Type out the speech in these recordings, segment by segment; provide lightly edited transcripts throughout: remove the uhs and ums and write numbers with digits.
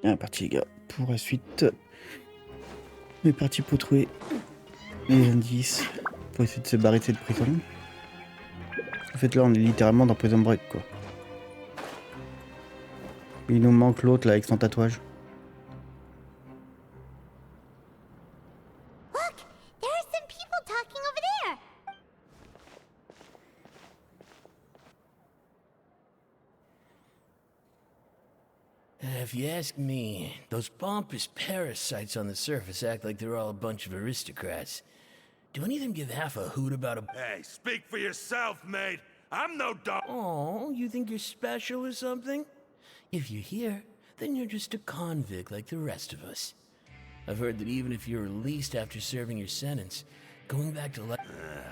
Bien parti les gars, pour la suite. On est parti pour trouver les indices, pour essayer de se barrer de cette prison. En fait là on est littéralement dans Prison Break quoi. Il nous manque l'autre là avec son tatouage. Look, there are some people talking over there. If you ask me, those pompous parasites on the surface act like they're all a bunch of aristocrats. Do any of them give half a hoot about a... Hey, speak for yourself, mate. I'm no dog. Oh, you think you're special or something? If you're here, then you're just a convict like the rest of us. I've heard that even if you're released after serving your sentence, going back to life...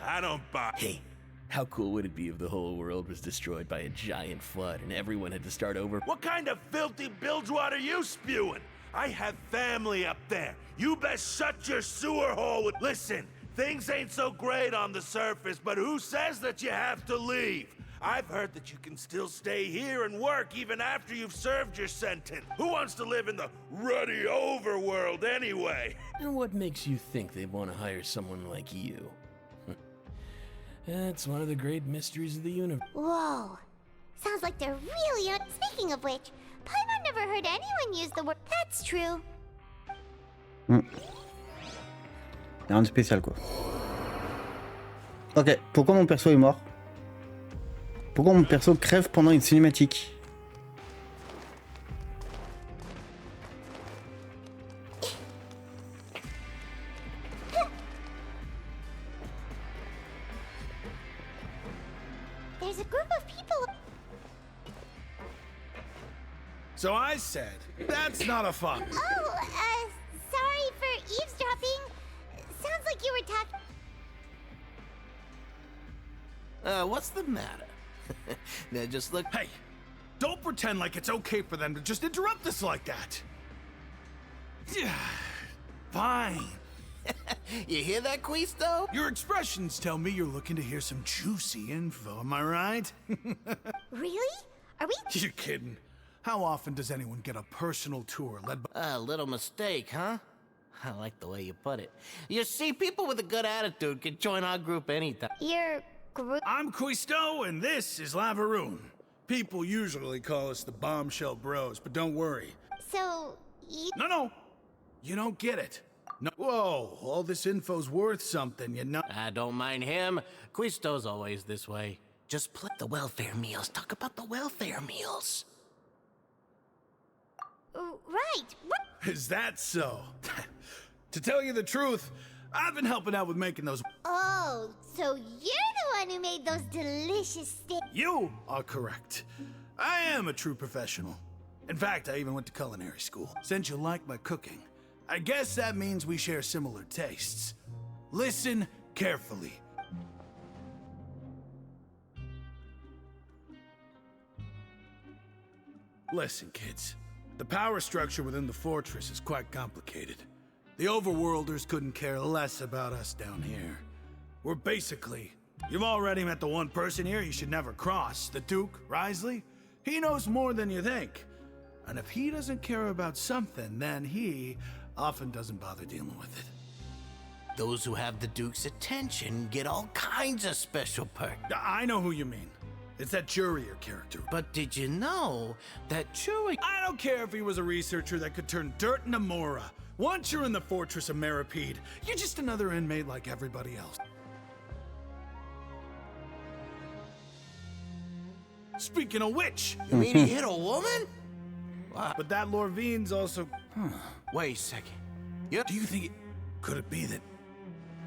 I don't buy. Hey, how cool would it be if the whole world was destroyed by a giant flood and everyone had to start over? What kind of filthy bilgewater are you spewing? I have family up there. You best shut your sewer hole with... Listen, things ain't so great on the surface, but who says that you have to leave? I've heard that you can still stay here and work even after you've served your sentence. Who wants to live in the ruddy overworld anyway? And what makes you think they want to hire someone like you? That's one of the great mysteries of the universe. Whoa. Sounds like they're really on. Speaking of which, Paimon never heard anyone use the word. That's true. Rien de spécial quoi. Ok, pourquoi mon perso est mort? Pourquoi mon perso crève pendant une cinématique? There's a group of people. So I said, that's not a fuck. Oh, sorry for eavesdropping. Sounds like you were talking. What's the matter? Now just look. Hey, don't pretend like it's okay for them to just interrupt us like that. Yeah, fine. You hear that, Quisto? Your expressions tell me you're looking to hear some juicy info, am I right? Really? Are we? You're kidding. How often does anyone get a personal tour led by... A little mistake, huh? I like the way you put it. You see, people with a good attitude can join our group anytime. Your group? I'm Quisto, and this is Lavaroon. People usually call us the Bombshell Bros, but don't worry. So, you... No, you don't get it. No. Whoa, all this info's worth something, you know. I don't mind him. Quisto's always this way. Just play the welfare meals. Talk about the welfare meals. Right. What? Is that so? To tell you the truth, I've been helping out with making those... Oh, so you're the one who made those delicious steaks. You are correct. I am a true professional. In fact, I even went to culinary school. Since you like my cooking, I guess that means we share similar tastes. Listen carefully. Listen, kids. The power structure within the fortress is quite complicated. The overworlders couldn't care less about us down here. We're basically... You've already met the one person here you should never cross, the Duke, Wriothesley. He knows more than you think. And if he doesn't care about something, then he often doesn't bother dealing with it. Those who have the Duke's attention get all kinds of special perks. I know who you mean. It's that Jurier character. But did you know that Chewie... I don't care if he was a researcher that could turn dirt into Mora. Once you're in the fortress of Meripede, you're just another inmate like everybody else. Speaking of which... You mean he hit a woman? Wow. But that Lorvine's also... Wait a second. Do you think could it be that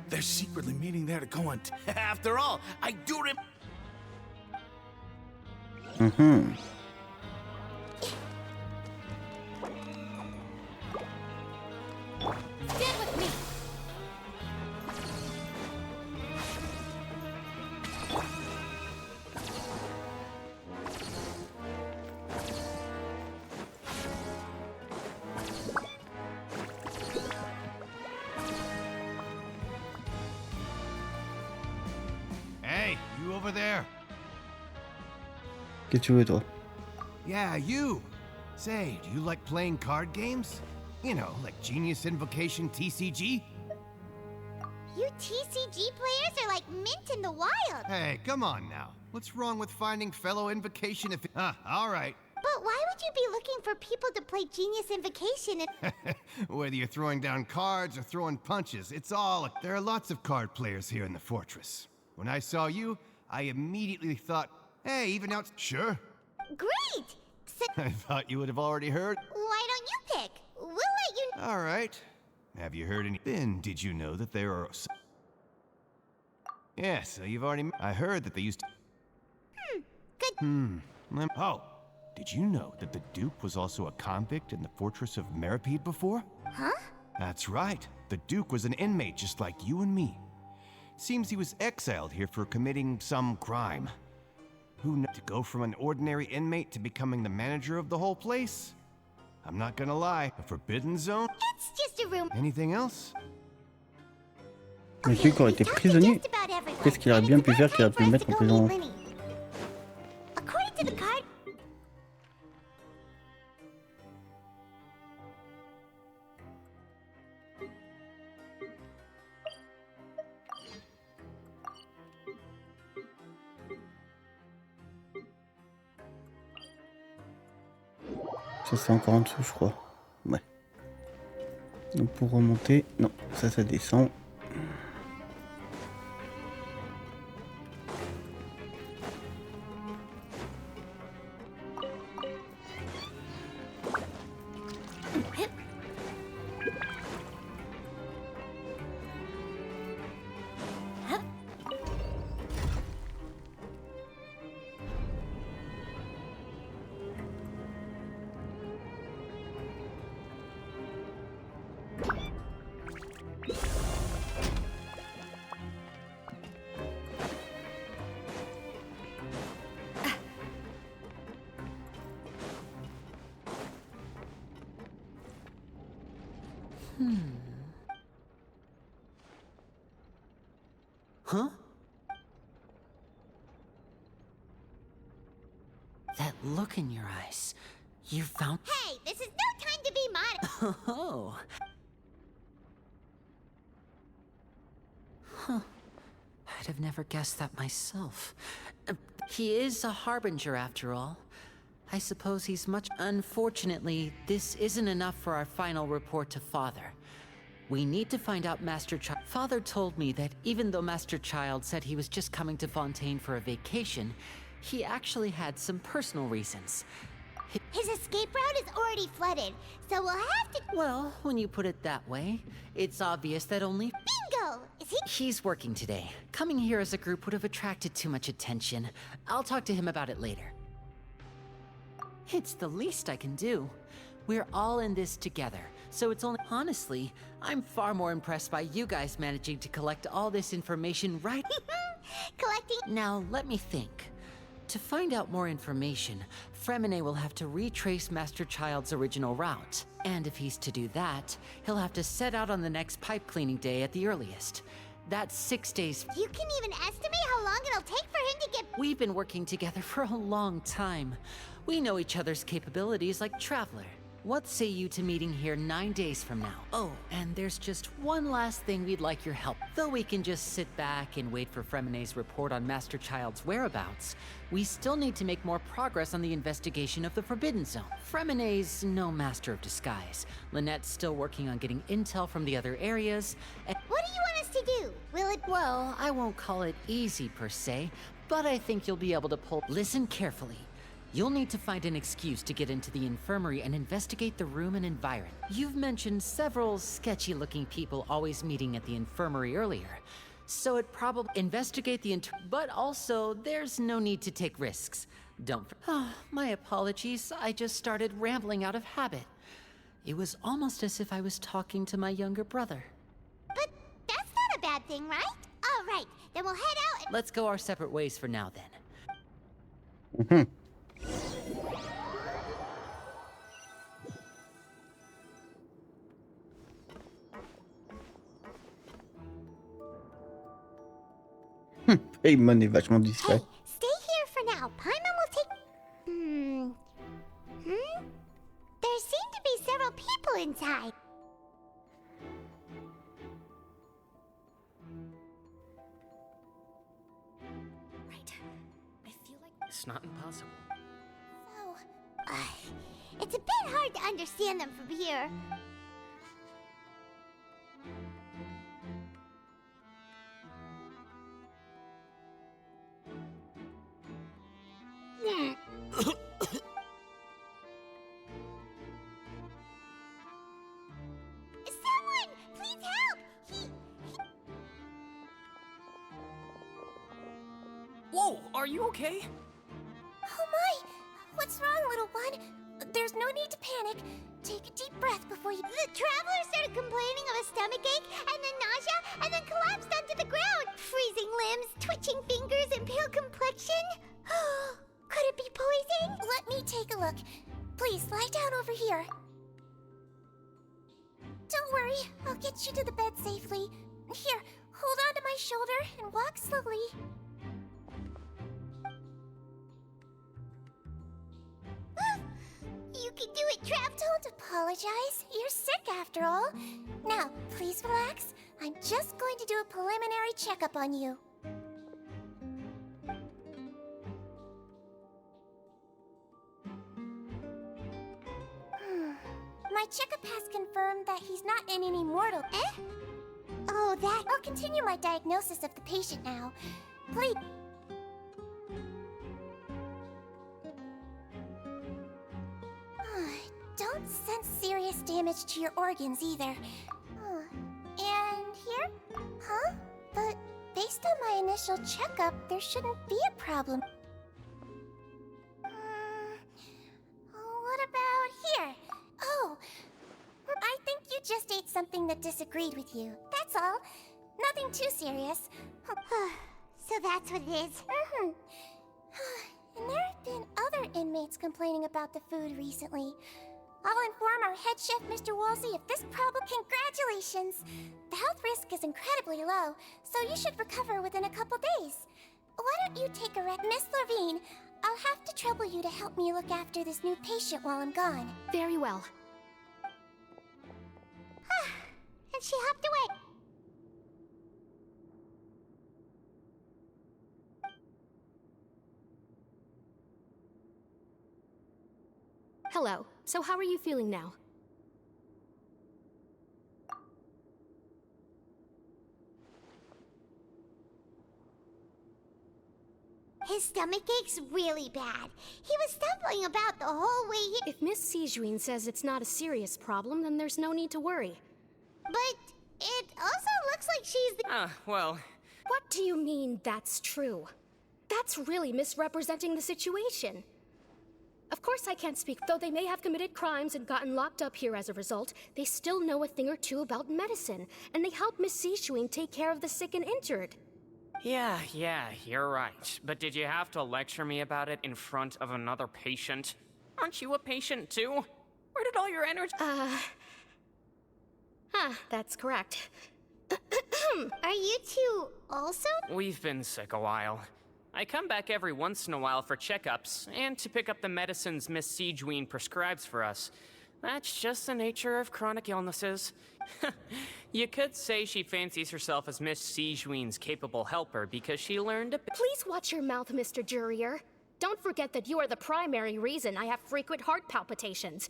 they're secretly meeting there to go on... After all, I do rem... Stand with me. Hey, you over there? Qu'est-ce que tu veux toi? Yeah, you. Say, do you like playing card games? You know, like Genius Invocation TCG? You TCG players are like mint in the wild. Hey, come on now. What's wrong with finding fellow Invocation if... all right. But why would you be looking for people to play Genius Invocation and... Whether you're throwing down cards or throwing punches, it's all... There are lots of card players here in the fortress. When I saw you, I immediately thought, hey, even out... Sure. Great! So I thought you would have already heard. why don't you pick? We'll let you... All right. Have you heard any... Then, did you know that there are... Yeah, so you've already... I heard that they used to... Good. Oh, did you know that the Duke was also a convict in the fortress of Meripede before? Huh? That's right. The Duke was an inmate just like you and me. Seems he was exiled here for committing some crime. Who knew to go from an ordinary inmate to becoming the manager of the whole place? I'm not gonna lie, a forbidden zone? It's just a room. Anything else? Le Duc aurait été prisonnier. Qu'est-ce qu'il aurait bien pu faire qu'il aurait pu le mettre en prison? According to the card... Ça c'est encore en dessous je crois. Ouais. Donc pour remonter, non, ça descend. Huh? That look in your eyes. You found... Hey, this is no time to be modest. Oh. Huh. I'd have never guessed that myself. He is a harbinger after all. I suppose he's much... Unfortunately, this isn't enough for our final report to Father. We need to find out Master Child. Father told me that even though Master Child said he was just coming to Fontaine for a vacation, he actually had some personal reasons. His escape route is already flooded, so we'll have to... Well, when you put it that way, it's obvious that only... Bingo! Is he... He's working today. Coming here as a group would have attracted too much attention. I'll talk to him about it later. It's the least I can do. We're all in this together, so it's only... Honestly, I'm far more impressed by you guys managing to collect all this information right... Collecting... Now, let me think. To find out more information, Fremine will have to retrace Master Child's original route. And if he's to do that, he'll have to set out on the next pipe cleaning day at the earliest. That's 6 days... You can even estimate how long it'll take for him to get... We've been working together for a long time. We know each other's capabilities like Traveler. What say you to meeting here 9 days from now? Oh, and there's just one last thing we'd like your help. Though we can just sit back and wait for Fremine's report on Master Child's whereabouts, we still need to make more progress on the investigation of the Forbidden Zone. Fremine's no master of disguise. Lynette's still working on getting intel from the other areas, and... What do you want us to do? Will it... Well, I won't call it easy per se, but I think you'll be able to pull... Listen carefully. You'll need to find an excuse to get into the infirmary and investigate the room and environment. You've mentioned several sketchy-looking people always meeting at the infirmary earlier, so it probably... Investigate the but also, there's no need to take risks. Don't... my apologies, I just started rambling out of habit. It was almost as if I was talking to my younger brother. But that's not a bad thing, right? All right, then we'll head out and... Let's go our separate ways for now, then. Paimon est vachement discret. Hey, stay here for now. Paimon will take... inside. Right. I feel like It's not impossible. So, it's a bit hard to understand them from here. Someone, please help! Whoa, are you okay? Oh my! What's wrong, little one? There's no need to panic. Take a deep breath before you... The traveler started complaining of a stomachache, and then nausea, and then collapsed onto the ground. Freezing limbs, twitching fingers, and pale complexion. Could it be poison? Let me take a look. Please, lie down over here. Don't worry, I'll get you to the bed safely. Here, hold on to my shoulder and walk slowly. You can do it, Trav. Don't apologize. You're sick after all. Now, please relax. I'm just going to do a preliminary checkup on you. My checkup has confirmed that he's not in any mortal... Eh? Oh, that... I'll continue my diagnosis of the patient now. Please... Don't sense serious damage to your organs either. And here? Huh? But based on my initial checkup, there shouldn't be a problem. What about here? Oh, I think you just ate something that disagreed with you. That's all. Nothing too serious. So that's what it is. And there have been other inmates complaining about the food recently. I'll inform our head chef, Mr. Woolsey, of this problem. Congratulations! The health risk is incredibly low, so you should recover within a couple days. Why don't you take a rest? Miss Levine, I'll have to trouble you to help me look after this new patient while I'm gone. very well. And she hopped away. Hello. So how are you feeling now? His stomach ache's really bad. He was stumbling about the whole way here. If Miss Sejuin says it's not a serious problem, then there's no need to worry. But it also looks like she's the... Well... What do you mean that's true? That's really misrepresenting the situation. Of course I can't speak. Though they may have committed crimes and gotten locked up here as a result, they still know a thing or two about medicine, and they help Miss Sejuin take care of the sick and injured. Yeah, you're right. But did you have to lecture me about it in front of another patient? Aren't you a patient too? Where did all your energy... That's correct. Are you two also? We've been sick a while. I come back every once in a while for checkups, and to pick up the medicines Miss Sejuin prescribes for us. That's just the nature of chronic illnesses. You could say she fancies herself as Miss Sejuin's capable helper because she learned a bit. Please watch your mouth, Mr. Jurrier. Don't forget that you are the primary reason I have frequent heart palpitations.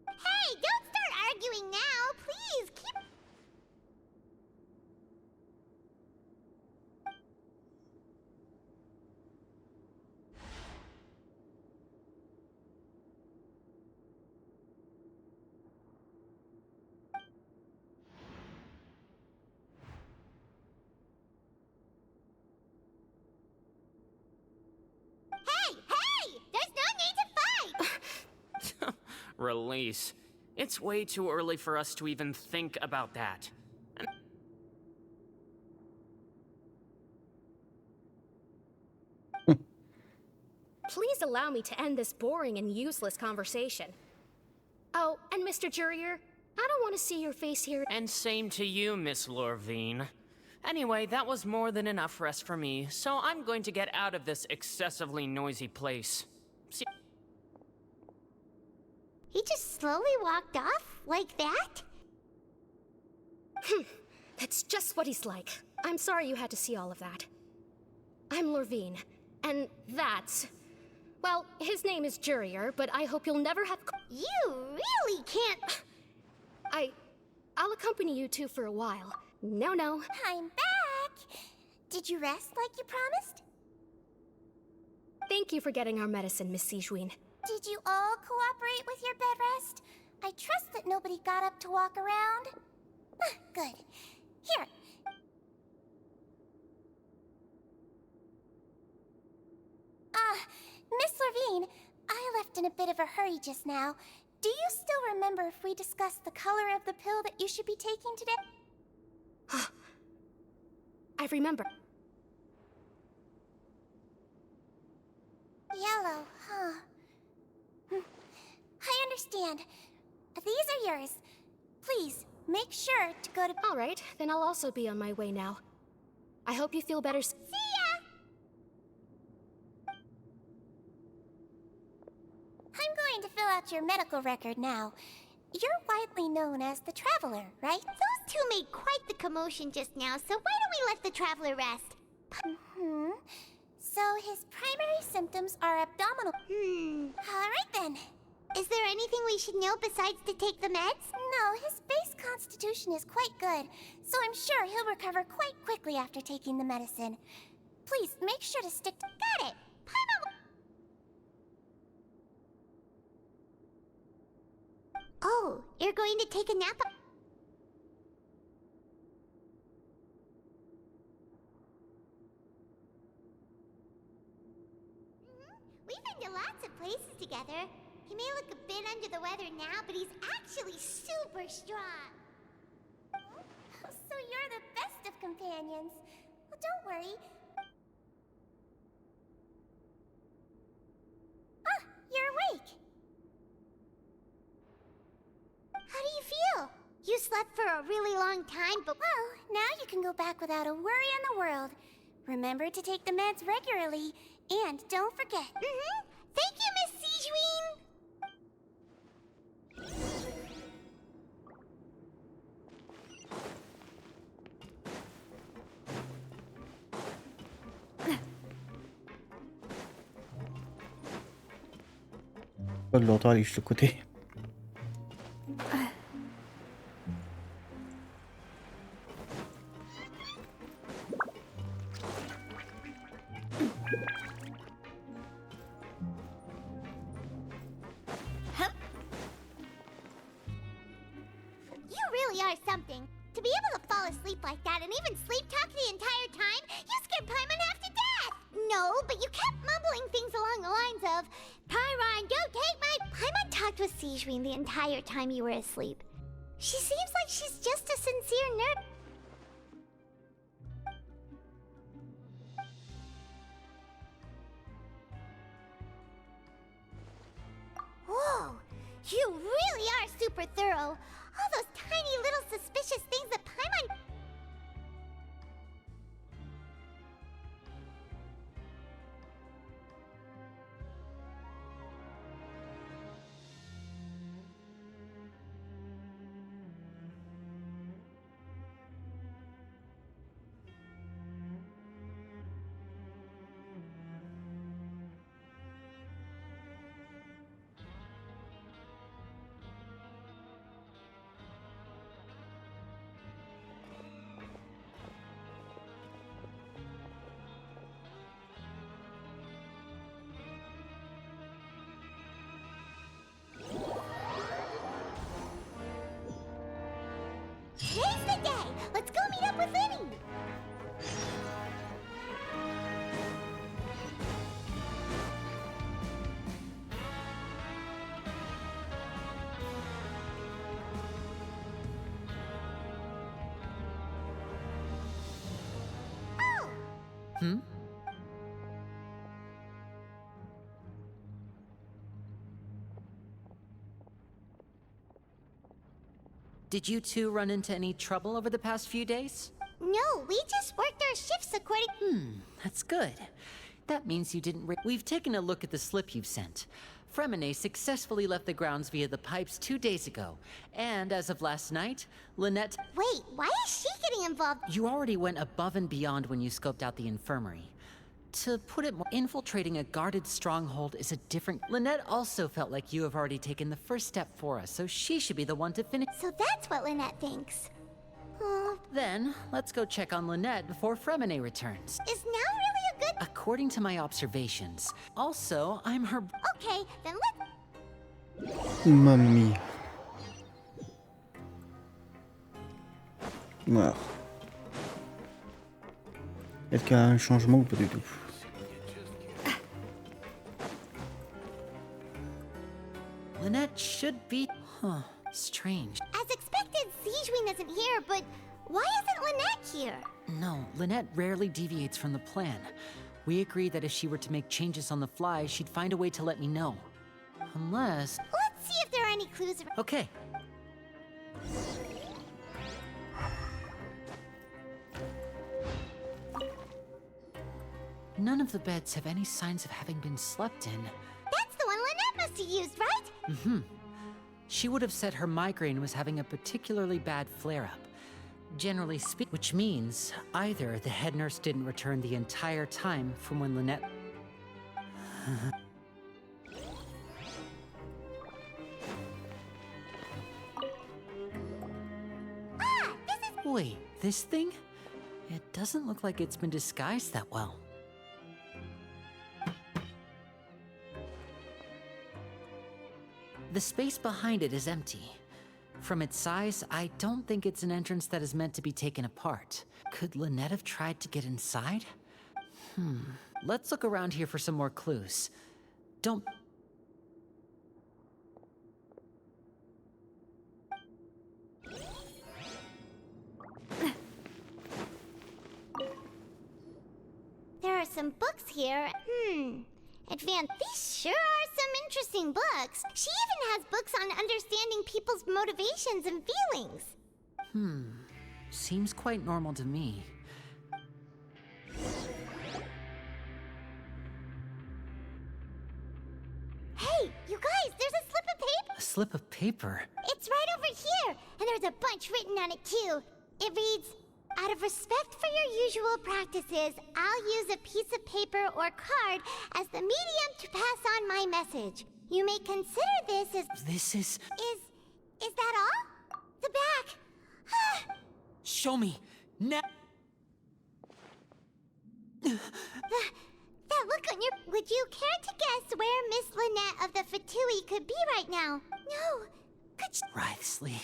Hey, don't start arguing now. Please, keep... Hey! There's no need to fight! Release. It's way too early for us to even think about that. Please allow me to end this boring and useless conversation. Oh, and Mr. Jurrier, I don't want to see your face here. And same to you, Miss Lorvine. Anyway, that was more than enough rest for me, so I'm going to get out of this excessively noisy place. See. He just slowly walked off? Like that? That's just what he's like. I'm sorry you had to see all of that. I'm Lorvine, and that's... Well, his name is Jurier, but I hope you'll never have... You really can't... I'll accompany you two for a while. No. I'm back! Did you rest like you promised? Thank you for getting our medicine, Miss Sigewin. Did you all cooperate with your bed rest? I trust that nobody got up to walk around. Good. Here. Miss Lorvine, I left in a bit of a hurry just now. Do you still remember if we discussed the color of the pill that you should be taking today? I remember. Yellow, huh? I understand. These are yours. Please, make sure to go to... All right, then I'll also be on my way now. I hope you feel better. See ya! I'm going to fill out your medical record now. You're widely known as the Traveler, right? Those two made quite the commotion just now, so why don't we let the Traveler rest? So his primary symptoms are abdominal... Alright then. Is there anything we should know besides to take the meds? No, his base constitution is quite good, so I'm sure he'll recover quite quickly after taking the medicine. Please, make sure to stick to... Got it. Oh, you're going to take a nap? We've been to lots of places together. He may look a bit under the weather now, but he's actually super strong. So you're the best of companions. Well, don't worry. You're awake. How do you feel? You slept for a really long time, but... Well, now you can go back without a worry in the world. Remember to take the meds regularly, and don't forget. Thank you, Miss Sigewin! L'autre, allez, je suis de côté. You really are something. To be able to fall asleep like that and even sleep talk the entire time, you scared Paimon half to death! No, but you kept mumbling things along the lines of, Pyron, don't take my... Paimon talked with Sigewin the entire time you were asleep. She seems like she's just a sincere nerd. Whoa, you really are super thorough. All those tiny little suspicious things that Paimon... Today's the day! Let's go meet up with Linny! Did you two run into any trouble over the past few days? No, we just worked our shifts according... That's good. That means you didn't. We've taken a look at the slip you've sent. Fremine successfully left the grounds via the pipes 2 days ago. And as of last night, Lynette... Wait, why is she getting involved? You already went above and beyond when you scoped out the infirmary. To put it more, infiltrating a guarded stronghold is a different... Lynette also felt like you have already taken the first step for us, so she should be the one to finish... So that's what Lynette thinks. Then, let's go check on Lynette before Fremine returns. Is now really a good... According to my observations. Also, I'm her... Okay, then let's... Mamma mia. Voilà. Est-ce qu'il y a un changement ou pas du tout? Lynette should be... Huh. Strange. As expected, Zijwin isn't here, but why isn't Lynette here? No, Lynette rarely deviates from the plan. We agreed that if she were to make changes on the fly, she'd find a way to let me know. Unless... Let's see if there are any clues. Okay. None of the beds have any signs of having been slept in. That's the one Lynette must have used, right? Mm-hmm. She would have said her migraine was having a particularly bad flare-up. Generally speaking, which means either the head nurse didn't return the entire time from when Lynette... Wait, this thing? It doesn't look like it's been disguised that well. The space behind it is empty. From its size, I don't think it's an entrance that is meant to be taken apart. Could Lynette have tried to get inside? Let's look around here for some more clues. Don't... There are some books here. Advanced. These sure are some interesting books. She even has books on understanding people's motivations and feelings. Seems quite normal to me. Hey, you guys, there's a slip of paper. A slip of paper? It's right over here, and there's a bunch written on it too. It reads, out of respect for your usual practices, I'll use a piece of paper or card as the medium to pass on my message. You may consider this as... This is... Is that all? The back. Show me. Now. That look on your... Would you care to guess where Miss Lynette of the Fatui could be right now? No. Could she... Wriothesley.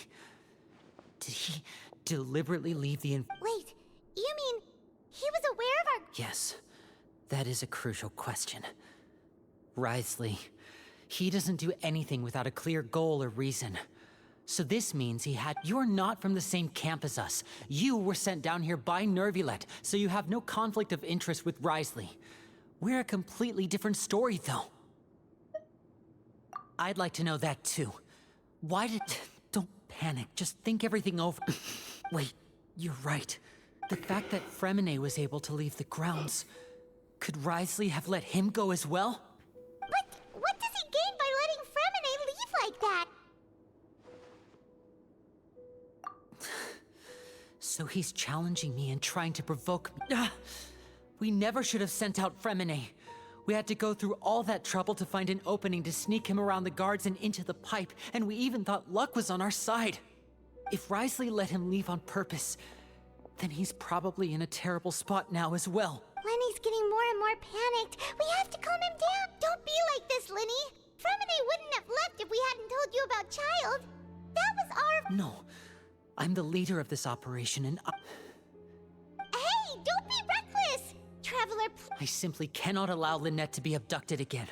Did he deliberately leave the... Wait, you mean he was aware of our... Yes. That is a crucial question. Wriothesley. He doesn't do anything without a clear goal or reason. So this means he had... You're not from the same camp as us. You were sent down here by Nervulet, so you have no conflict of interest with Wriothesley. We're a completely different story, though. I'd like to know that, too. Why did... Don't panic. Just think everything over. Wait, you're right. The fact that Fremine was able to leave the grounds... Could Wriothesley have let him go as well? But what does he gain by letting Fremine leave like that? So he's challenging me and trying to provoke me. We never should have sent out Fremine. We had to go through all that trouble to find an opening to sneak him around the guards and into the pipe, and we even thought luck was on our side. If Wriothesley let him leave on purpose, then he's probably in a terrible spot now as well. Lenny's getting more and more panicked. We have to calm him down. Don't be like this, Lenny. Fremine wouldn't have left if we hadn't told you about Child. That was our... No. I'm the leader of this operation, and Hey, don't be reckless! Traveler, I simply cannot allow Lynette to be abducted again.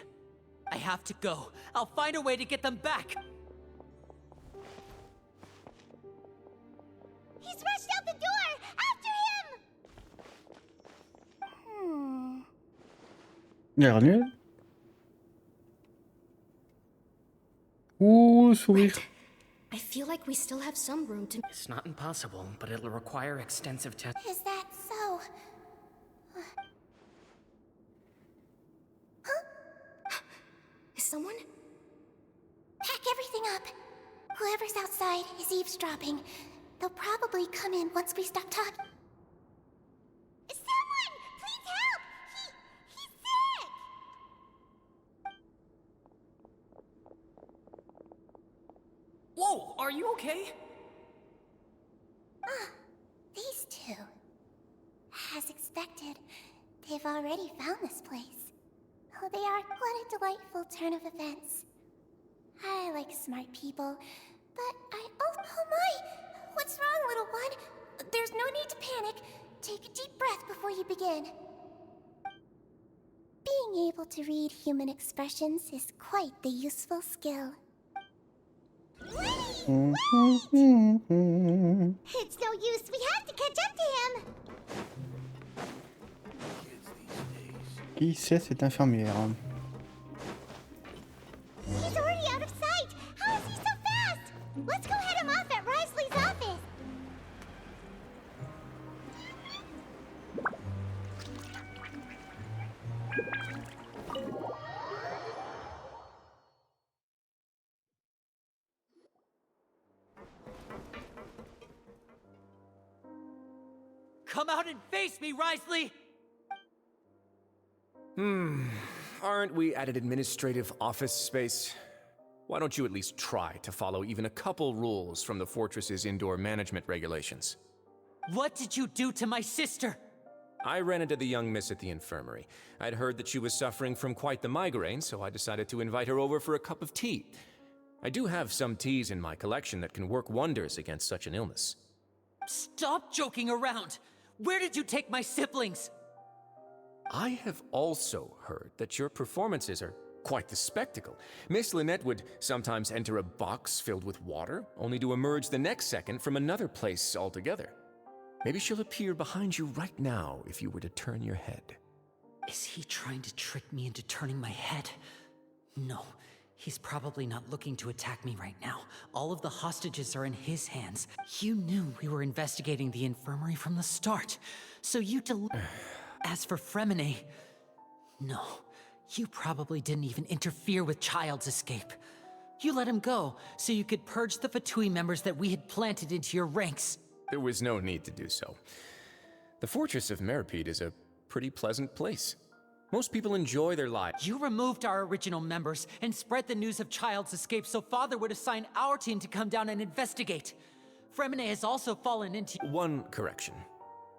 I have to go. I'll find a way to get them back. He's rushed out the door! After him! L'air nul. Ouh, sourire. I feel like we still have some room to... It's not impossible, but it'll require extensive testing. Is that so? whoever's outside is eavesdropping. They'll probably come in once we stop talking. Someone! Please help! He's sick! Whoa, are you okay? Ah, these two. As expected, they've already found this place. Oh, they are what a delightful turn of events. I like smart people, but oh my! What's wrong, little one? There's no need to panic. Take a deep breath before you begin. Being able to read human expressions is quite the useful skill. It's no use. We have to catch up to him. Qui c'est cette infirmière? He's already out of sight. How is he so fast? Let's go head him off at Wriothesley's office. Come out and face me, Wriothesley! Aren't we at an administrative office space? Why don't you at least try to follow even a couple rules from the fortress's indoor management regulations? What did you do to my sister? I ran into the young miss at the infirmary. I'd heard that she was suffering from quite the migraine, so I decided to invite her over for a cup of tea. I do have some teas in my collection that can work wonders against such an illness. Stop joking around! Where did you take my siblings? I have also heard that your performances are quite the spectacle. Miss Lynette would sometimes enter a box filled with water, only to emerge the next second from another place altogether. Maybe she'll appear behind you right now if you were to turn your head. Is he trying to trick me into turning my head? No, he's probably not looking to attack me right now. All of the hostages are in his hands. You knew we were investigating the infirmary from the start, so you As for Fremine, no, you probably didn't even interfere with Child's escape. You let him go so you could purge the Fatui members that we had planted into your ranks. There was no need to do so. The fortress of Meripede is a pretty pleasant place. Most people enjoy their lives. You removed our original members and spread the news of Child's escape so Father would assign our team to come down and investigate. Fremine has also fallen into— One correction.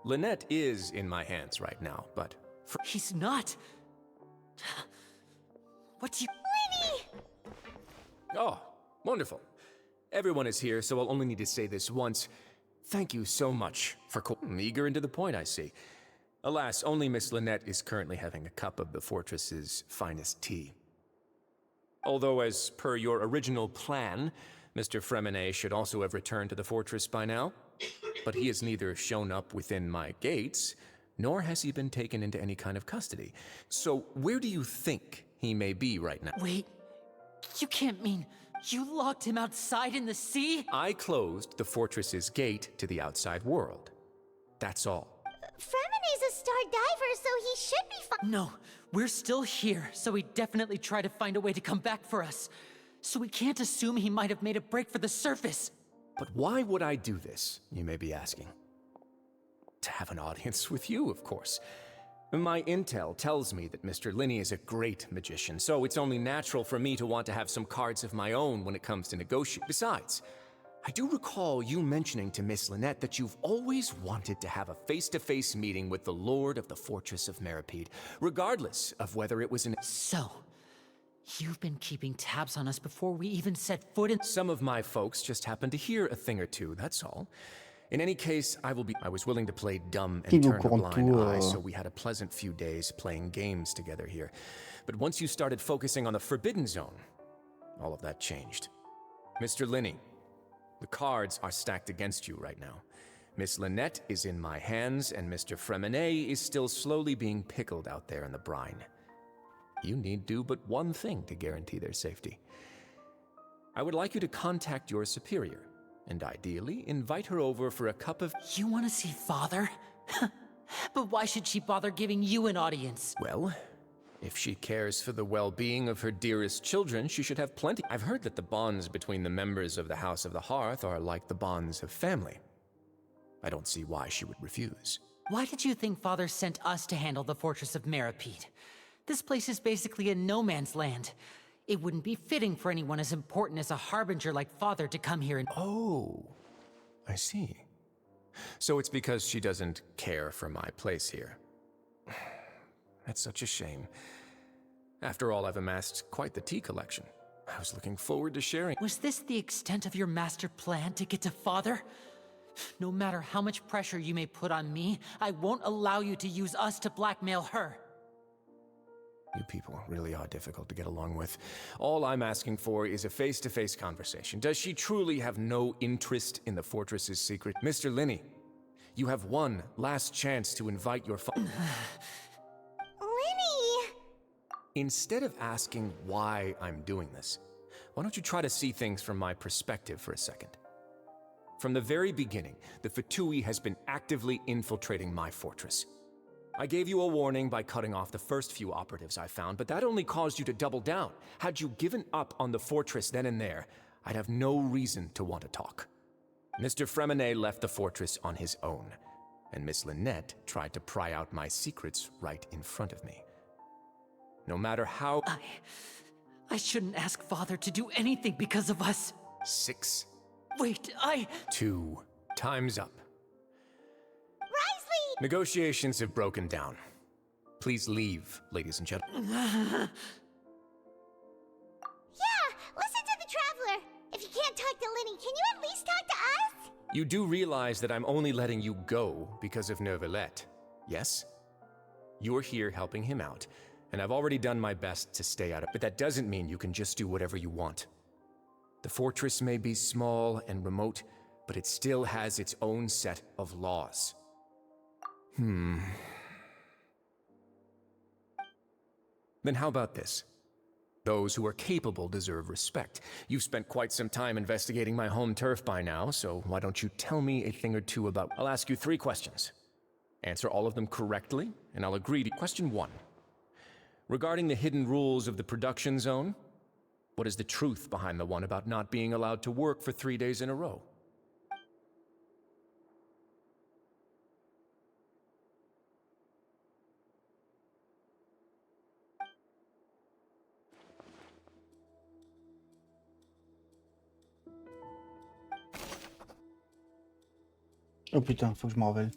Lynette is in my hands right now, but... He's not. What do you— Lenny! Oh, wonderful. Everyone is here, so I'll only need to say this once. Thank you so much for eager and to the point, I see. Alas, only Miss Lynette is currently having a cup of the fortress's finest tea. Although, as per your original plan, Mr. Fremine should also have returned to the fortress by now. But he has neither shown up within my gates, nor has he been taken into any kind of custody. So where do you think he may be right now? Wait, you can't mean you locked him outside in the sea? I closed the fortress's gate to the outside world. That's all. Fremine's a star diver, so he should be fine. No, we're still here, so he definitely tried to find a way to come back for us. So we can't assume he might have made a break for the surface. But why would I do this, you may be asking? To have an audience with you, of course. My intel tells me that Mr. Linney is a great magician, so it's only natural for me to want to have some cards of my own when it comes to negotiate. Besides, I do recall you mentioning to Miss Lynette that you've always wanted to have a face-to-face meeting with the Lord of the Fortress of Meripede, regardless of whether it was an— So, you've been keeping tabs on us before we even set foot in— Some of my folks just happened to hear a thing or two, that's all. In any case, I was willing to play dumb and turn a blind eye, so we had a pleasant few days playing games together here. But once you started focusing on the Forbidden Zone, all of that changed. Mr. Linney, the cards are stacked against you right now. Miss Lynette is in my hands, and Mr. Fremine is still slowly being pickled out there in the brine. You need do but one thing to guarantee their safety. I would like you to contact your superior, and ideally invite her over for a cup of— You want to see Father? But why should she bother giving you an audience? Well, If she cares for the well-being of her dearest children, she should have plenty. I've heard that the bonds between the members of the House of the Hearth are like the bonds of family. I don't see why she would refuse. Why did you think Father sent us to handle the Fortress of Meripede? This place is basically a no-man's land. It wouldn't be fitting for anyone as important as a harbinger like Father to come here and— Oh, I see. So it's because she doesn't care for my place here. That's such a shame. After all, I've amassed quite the tea collection. I was looking forward to sharing. Was this the extent of your master plan to get to Father? No matter how much pressure you may put on me, I won't allow you to use us to blackmail her. You people really are difficult to get along with. All I'm asking for is a face-to-face conversation. Does she truly have no interest in the fortress's secret? Mr. Linney, you have one last chance to invite your Linney! Instead of asking why I'm doing this, why don't you try to see things from my perspective for a second? From the very beginning, the Fatui has been actively infiltrating my fortress. I gave you a warning by cutting off the first few operatives I found, but that only caused you to double down. Had you given up on the fortress then and there, I'd have no reason to want to talk. Mr. Fremenet left the fortress on his own, and Miss Lynette tried to pry out my secrets right in front of me. No matter how— I shouldn't ask Father to do anything because of us. 6. Wait, 2. Time's up. Wriothesley! Negotiations have broken down. Please leave, ladies and gentlemen. Yeah, listen to the Traveler. If you can't talk to Linney, can you at least talk to us? You do realize that I'm only letting you go because of Neuvillette, yes? You're here helping him out, and I've already done my best to stay out of it, but that doesn't mean you can just do whatever you want. The fortress may be small and remote, but it still has its own set of laws. Then how about this? Those who are capable deserve respect. You've spent quite some time investigating my home turf by now, so why don't you tell me a thing or two about— I'll ask you 3 questions. Answer all of them correctly, and I'll agree to— Question 1. Regarding the hidden rules of the production zone, what is the truth behind the one about not being allowed to work for 3 days in a row? Oh putain, faut que je m'en rappelle.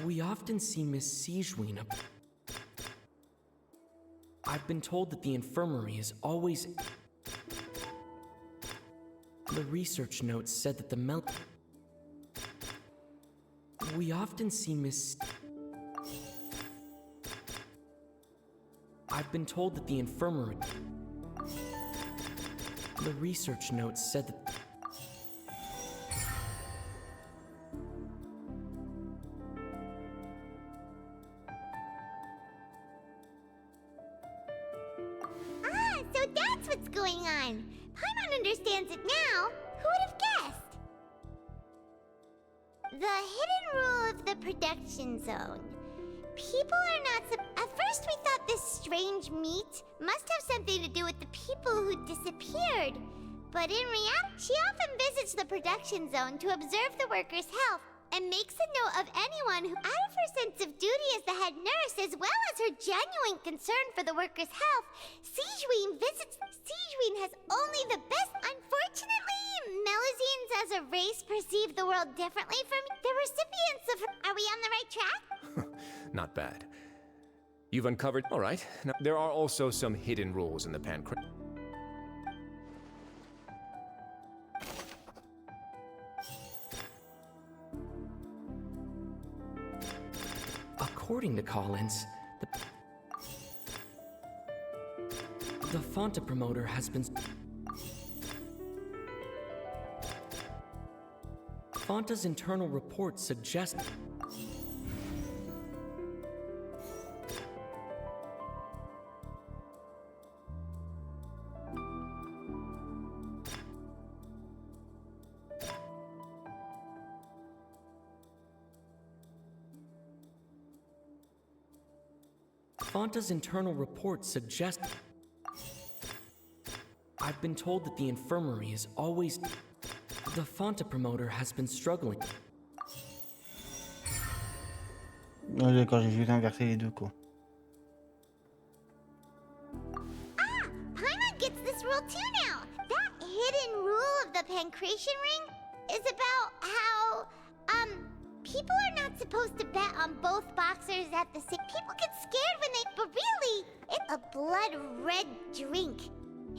We often see Miss Sigewin up. I've been told that the infirmary is always— The research notes said that the We often see Miss— I've been told that the infirmary— The research notes said that— So that's what's going on. Paimon understands it now. Who would have guessed? The hidden rule of the production zone. People are not At first we thought this strange meat must have something to do with the people who disappeared. But in reality, she often visits the production zone to observe the workers' health and makes a note of anyone who, out of her sense of duty as the head nurse, as well as her genuine concern for the workers' health, Sigewin has only the best. Unfortunately, Melusines as a race perceive the world differently from the recipients of her. Are we on the right track? Not bad. You've uncovered... All right. Now, there are also some hidden rules in the pancreas. According to Collins, the Fonta promoter has been... Fonta's internal reports suggest... Fonta's internal reports suggest... I've been told that the infirmary is always... The Fonta promoter has been struggling. Oh, d'accord, j'ai juste inversé les deux, quoi. Ah! Paimon gets this rule too now! That hidden rule of the pancreation ring is about how, people are not supposed to bet on both boxers at the same... People get scared when they... But really, it's a blood-red drink.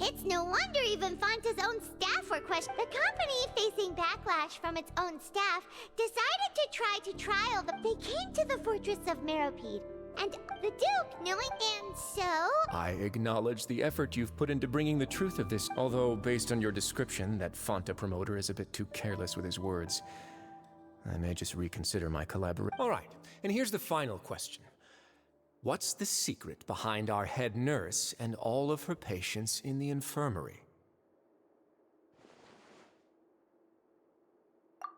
It's no wonder even Fonta's own staff were questioned. The company, facing backlash from its own staff, decided to try to trial them. They came to the fortress of Meropide, and the Duke, knowing... And so... I acknowledge the effort you've put into bringing the truth of this, although based on your description, that Fonta promoter is a bit too careless with his words. I may just reconsider my collaboration. All right, and here's the final question. What's the secret behind our head nurse and all of her patients in the infirmary?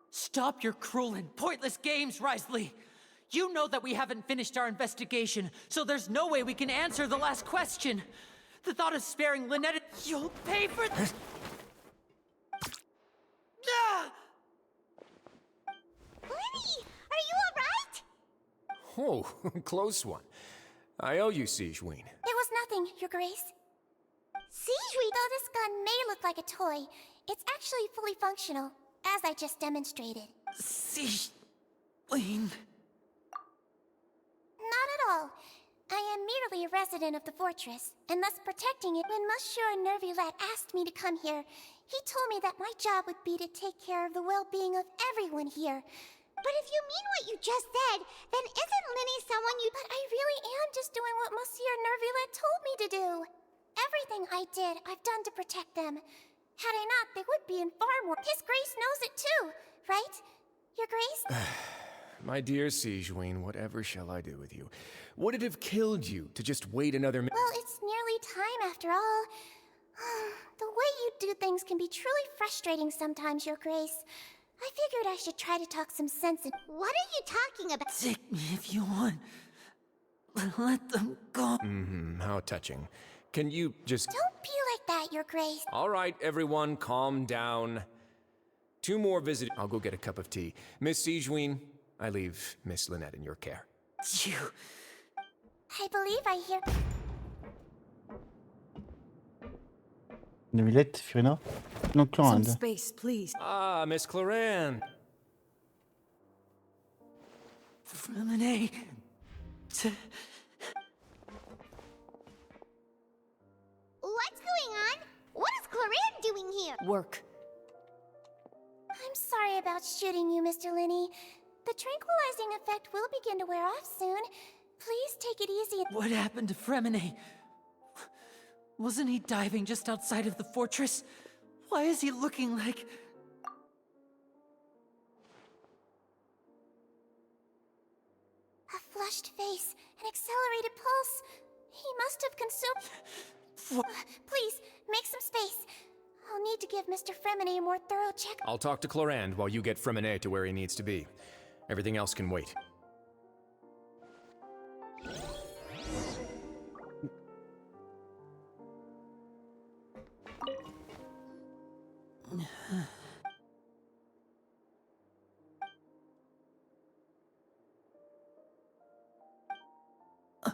Stop your cruel and pointless games, Wriothesley! You know that we haven't finished our investigation, so there's no way we can answer the last question. The thought of sparing Lynette... You'll pay for this! Lenny, are you alright? Oh, close one. I owe you, Sigeween. It was nothing, Your Grace. Though this gun may look like a toy, it's actually fully functional, as I just demonstrated. Sigeween... Not at all. I am merely a resident of the fortress, and thus protecting it. When Monsieur Nervulette asked me to come here, he told me that my job would be to take care of the well-being of everyone here. But if you mean what you just said, then isn't Linny someone you... But I really am just doing what Monsieur Nervulette told me to do. Everything I did, I've done to protect them. Had I not, they would be in far more... His Grace knows it too, right? Your Grace? My dear Sigeween, whatever shall I do with you? Would it have killed you to just wait another minute? Well, it's nearly time after all. The way you do things can be truly frustrating sometimes, Your Grace. I figured I should try to talk some sense in... What are you talking about? Take me if you want. Let them go. How touching. Can you just... Don't be like that, Your Grace. All right, everyone, calm down. 2 more visitors. I'll go get a cup of tea. Miss Sigeween, I leave Miss Lynette in your care. You... I believe I hear... Nervulette, Furina? Non, Clorinde. Some space, please. Ah, Miss Clorinde. Freminet... What's going on? What is Clorinde doing here? Work. I'm sorry about shooting you, Mr. Linney. The tranquilizing effect will begin to wear off soon. Please take it easy. What happened to Freminet? Wasn't he diving just outside of the fortress? Why is he looking like... A flushed face, an accelerated pulse. He must have consumed... Please, make some space. I'll need to give Mr. Freminet a more thorough check. I'll talk to Clorinde while you get Freminet to where he needs to be. Everything else can wait.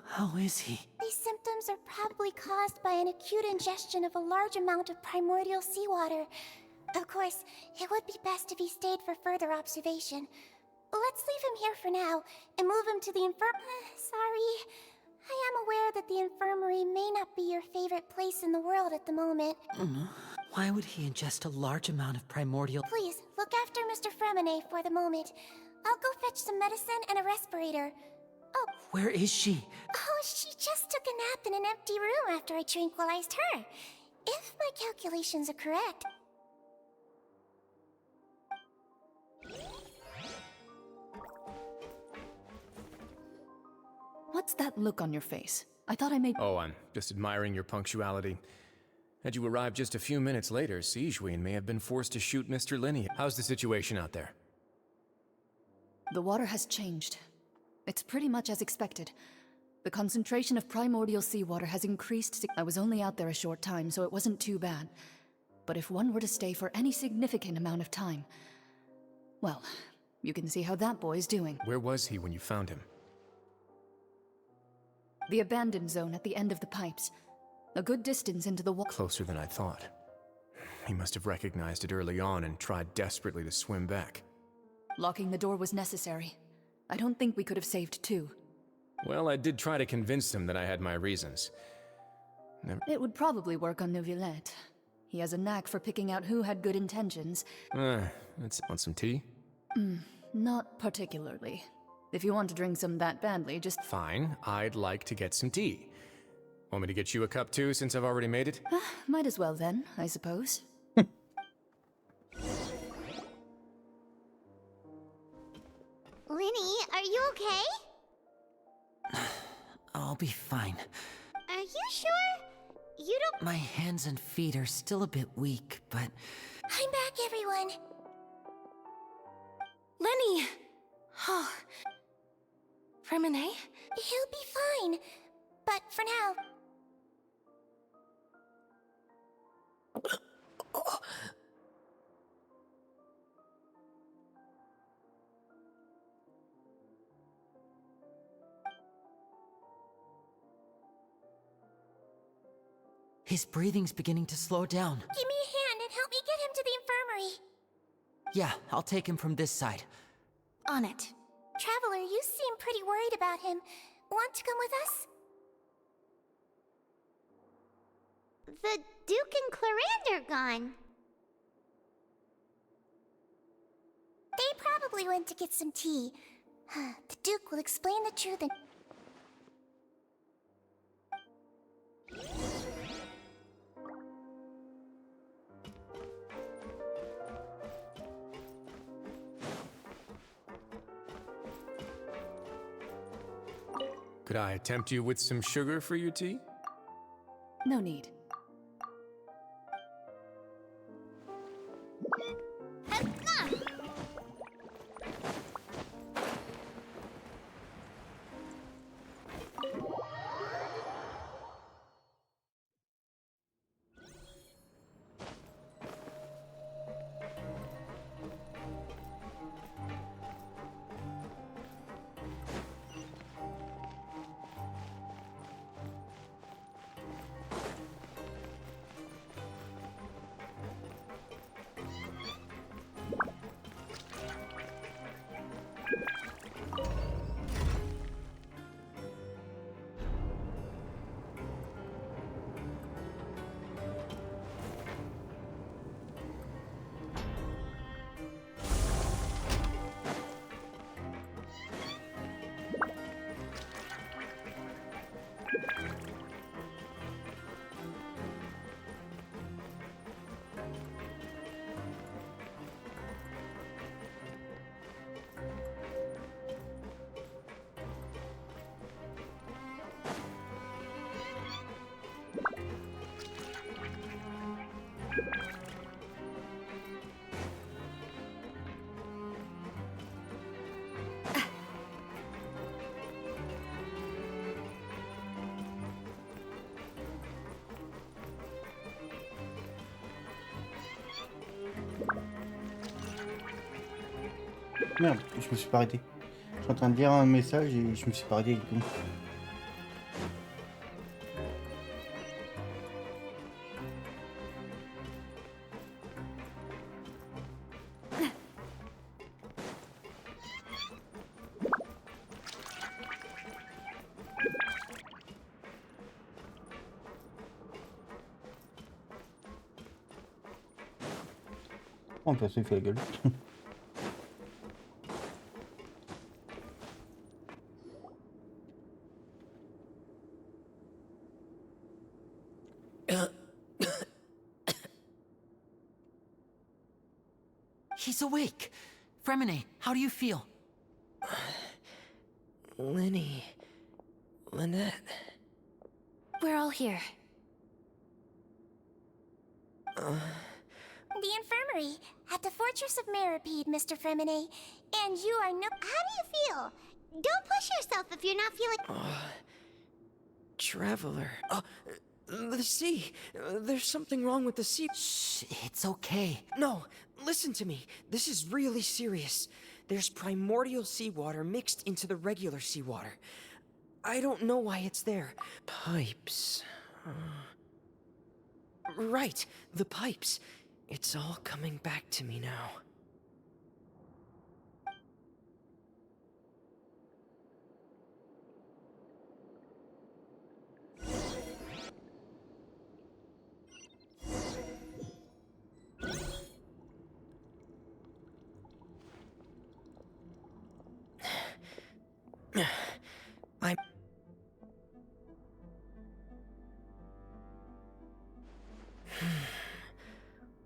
How is he? These symptoms are probably caused by an acute ingestion of a large amount of primordial seawater. Of course, it would be best if he stayed for further observation. Let's leave him here for now, and move him to the Sorry. I am aware that the infirmary may not be your favorite place in the world at the moment. Why would he ingest a large amount of primordial... Please, look after Mr. Fremine for the moment. I'll go fetch some medicine and a respirator. Oh. Where is she? Oh, she just took a nap in an empty room after I tranquilized her. If my calculations are correct. What's that look on your face? I thought I made... Oh, I'm just admiring your punctuality. Had you arrived just a few minutes later, Sigewinne may have been forced to shoot Mr. Linney. How's the situation out there? The water has changed. It's pretty much as expected. The concentration of primordial seawater has increased. I was only out there a short time, so it wasn't too bad. But if one were to stay for any significant amount of time... Well, you can see how that boy's doing. Where was he when you found him? The abandoned zone at the end of the pipes. A good distance into the water. Closer than I thought. He must have recognized it early on and tried desperately to swim back. Locking the door was necessary. I don't think we could have saved two. Well, I did try to convince him that I had my reasons. It would probably work on Neuvillette. He has a knack for picking out who had good intentions. Want some tea? Not particularly. If you want to drink some that badly, just... Fine, I'd like to get some tea. Want me to get you a cup too, since I've already made it? Might as well then, I suppose. Linny, are you okay? I'll be fine. Are you sure? You don't... My hands and feet are still a bit weak, but... I'm back, everyone. Lenny! Oh. Fremine? He'll be fine. But for now... His breathing's beginning to slow down. Give me a hand and help me get him to the infirmary. Yeah, I'll take him from this side. On it. Traveler, you seem pretty worried about him. Want to come with us? The Duke and Clarande are gone. They probably went to get some tea. The Duke will explain the truth and... Could I tempt you with some sugar for your tea? No need. Merde, je me suis pas arrêté. Je suis en train de lire un message et je me suis pas arrêté du coup. Oh, personne fait la gueule. He's awake. Fremine, how do you feel? Lenny... Lynette... We're all here. The infirmary, at the Fortress of Meripede, Mr. Fremine. And you are no— How do you feel? Don't push yourself if you're not feeling— Traveler... the sea. There's something wrong with the sea. Shh, it's okay. No, listen to me. This is really serious. There's primordial seawater mixed into the regular seawater. I don't know why it's there. Pipes... Right, the pipes. It's all coming back to me now.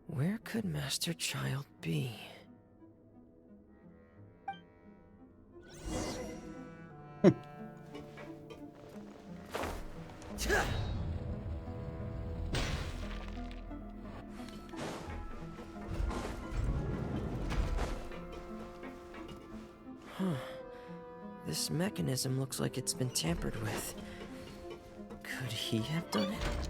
Where could Master Child be? This mechanism looks like it's been tampered with. Could he have done it?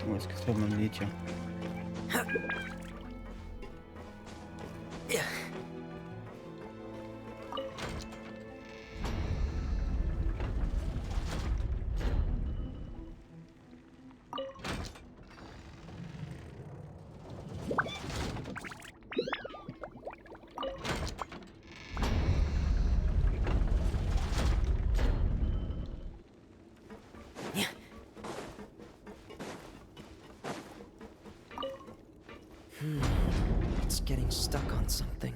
Où est-ce que ça va m'amener, tiens? It's getting stuck on something.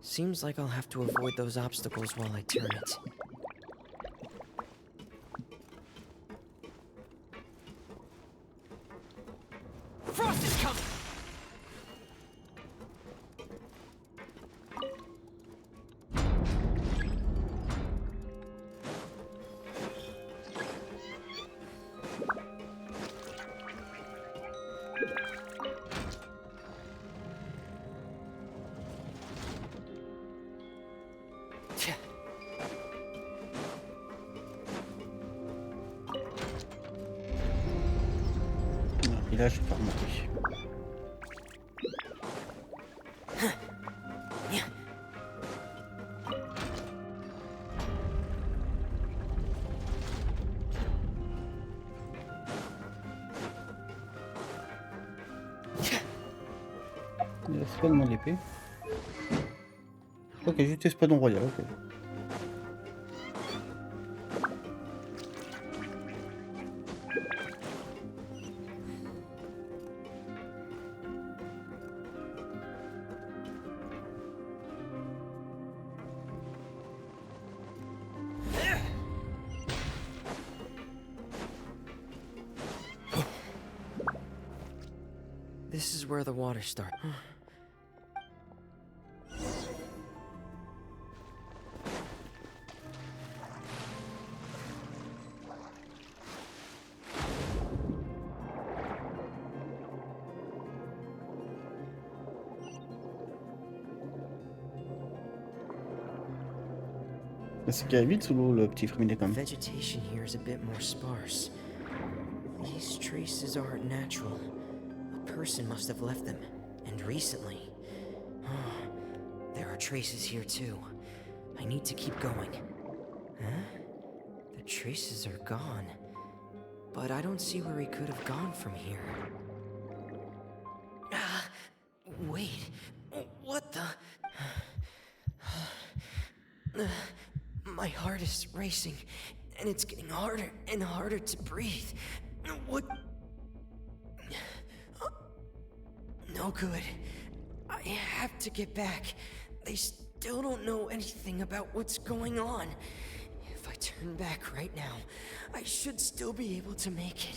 Seems like I'll have to avoid those obstacles while I turn it. Frost is coming! Et là, je vais pas remonter. Il a seulement l'épée. Ok, juste espadon royal, ok. This is where the water starts. C'est qu'il y a vite sous l'eau, le petit Fremine quand même. Vegetation here is a bit more sparse. These traces aren't natural. A person must have left them, and recently. There are traces here too. I need to keep going. Huh? The traces are gone. but I don't see where he could have gone from here. Wait, what the? My heart is racing, and it's getting harder and harder to breathe. What? No good. I have to get back. They still don't know anything about what's going on. If I turn back right now, I should still be able to make it.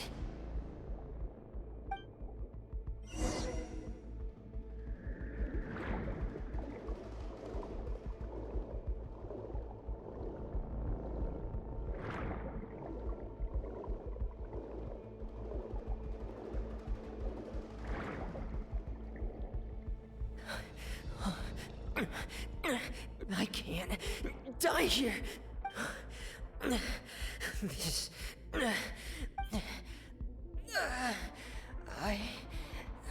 I can't die here. This... I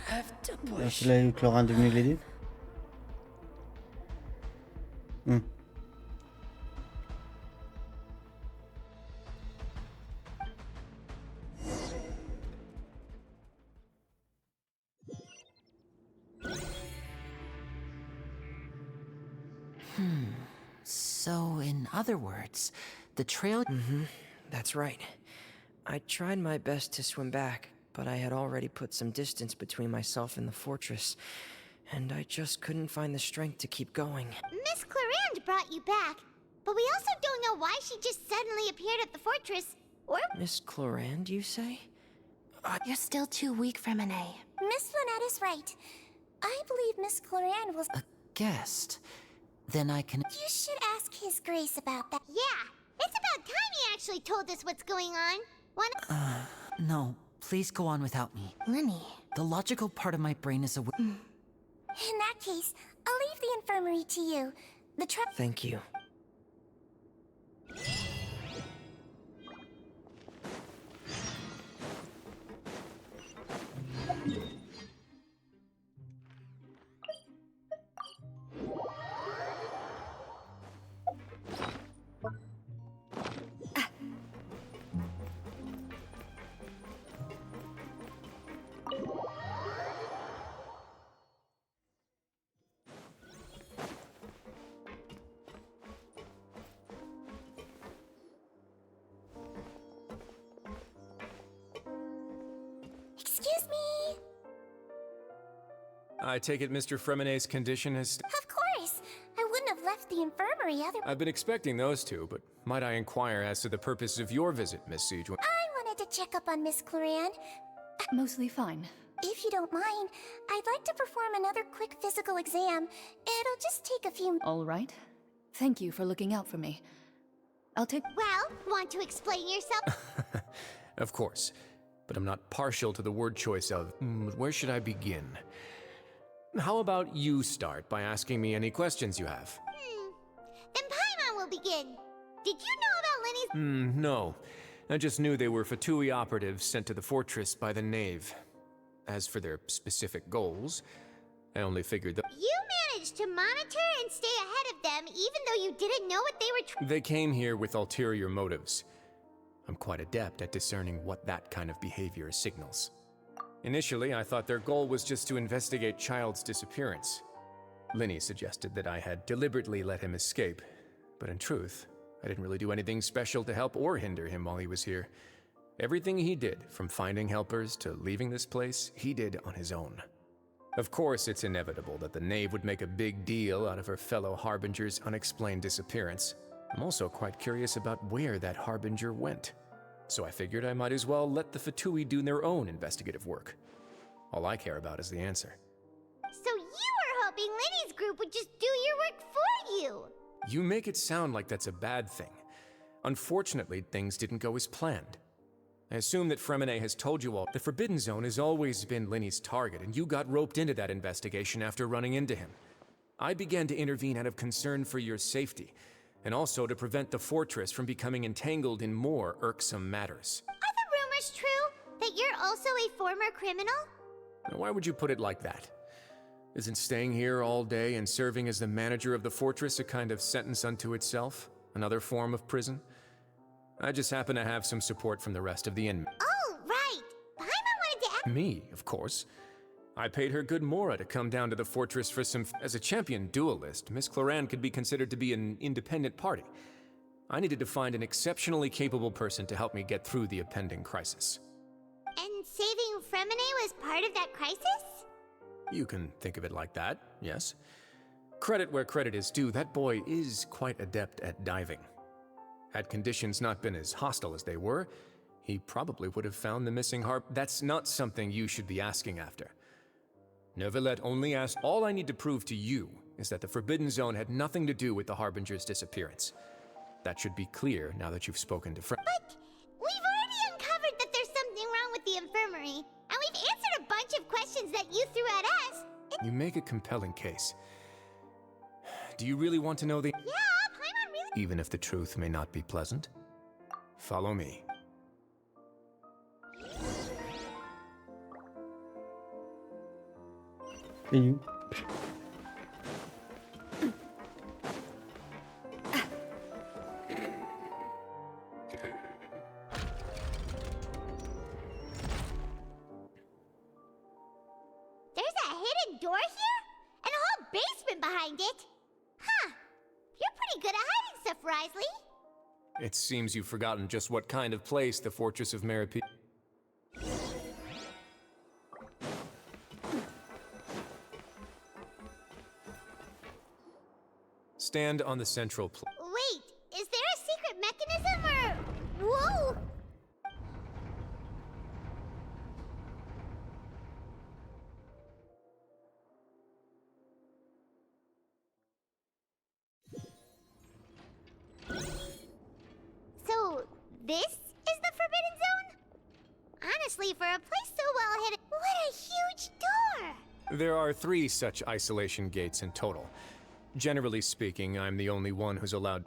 have to push. C'est là où Clara est devenu l'aider. So, in other words, the trail... That's right. I tried my best to swim back, but I had already put some distance between myself and the fortress, and I just couldn't find the strength to keep going. Miss Clarande brought you back, but we also don't know why she just suddenly appeared at the fortress, or... Miss Clarande, you say? You're still too weak, Freminet. Miss Lynette is right. I believe Miss Clarande was... A guest? Then I can... You should ask His Grace about that. Yeah, it's about time he actually told us what's going on. No, please go on without me. Lenny. The logical part of my brain is away. In that case, I'll leave the infirmary to you. Thank you. Excuse me. I take it Mr. Fremenet's condition has... Of course. I wouldn't have left the infirmary otherwise. I've been expecting those two, but might I inquire as to the purpose of your visit, Miss Siege? I wanted to check up on Miss Clarande. Mostly fine. If you don't mind, I'd like to perform another quick physical exam. It'll just take a few... All right. Thank you for looking out for me. I'll take... Well, want to explain yourself? Of course, but I'm not partial to the word choice of... where should I begin? How about you start by asking me any questions you have? Then Paimon will begin. Did you know about Lenny's... No. I just knew they were Fatui operatives sent to the fortress by the Knave. As for their specific goals, I only figured that... You managed to monitor and stay ahead of them even though you didn't know what they were They came here with ulterior motives. I'm quite adept at discerning what that kind of behavior signals. Initially, I thought their goal was just to investigate Child's disappearance. Linny suggested that I had deliberately let him escape, but in truth, I didn't really do anything special to help or hinder him while he was here. Everything he did, from finding helpers to leaving this place, he did on his own. Of course, it's inevitable that the Knave would make a big deal out of her fellow Harbinger's unexplained disappearance. I'm also quite curious about where that Harbinger went. So I figured I might as well let the Fatui do their own investigative work. All I care about is the answer. So you were hoping Lenny's group would just do your work for you! You make it sound like that's a bad thing. Unfortunately, things didn't go as planned. I assume that Fremenet has told you all the Forbidden Zone has always been Linny's target, and you got roped into that investigation after running into him. I began to intervene out of concern for your safety, and also to prevent the fortress from becoming entangled in more irksome matters. Are the rumors true? That you're also a former criminal? Now, why would you put it like that? Isn't staying here all day and serving as the manager of the fortress a kind of sentence unto itself? Another form of prison? I just happen to have some support from the rest of the inmates. Me, of course. I paid her good mora to come down to the fortress for some... As a champion duelist, Miss Cloran could be considered to be an independent party. I needed to find an exceptionally capable person to help me get through the impending crisis. And saving Fremine was part of that crisis? You can think of it like that, yes. Credit where credit is due, that boy is quite adept at diving. Had conditions not been as hostile as they were, he probably would have found the missing harp. That's not something you should be asking after. Neuvillette only asked. All I need to prove to you is that the Forbidden Zone had nothing to do with the Harbinger's disappearance. That should be clear now that you've spoken to But we've already uncovered that there's something wrong with the infirmary, and we've answered a bunch of questions that you threw at us. You make a compelling case. Do you really want to know the... Yeah, Paimon really... Even if the truth may not be pleasant? Follow me. Et you? There's a hidden door here? And a whole basement behind it? Huh. You're pretty good at hiding stuff, Wriothesley. It seems you've forgotten just what kind of place the Fortress of Meripede... Stand on the central Wait, is there a secret mechanism or... Whoa! So, this is the Forbidden Zone? Honestly, for a place so well hidden, what a huge door! There are 3 such isolation gates in total. Generally speaking, I'm the only one who's allowed...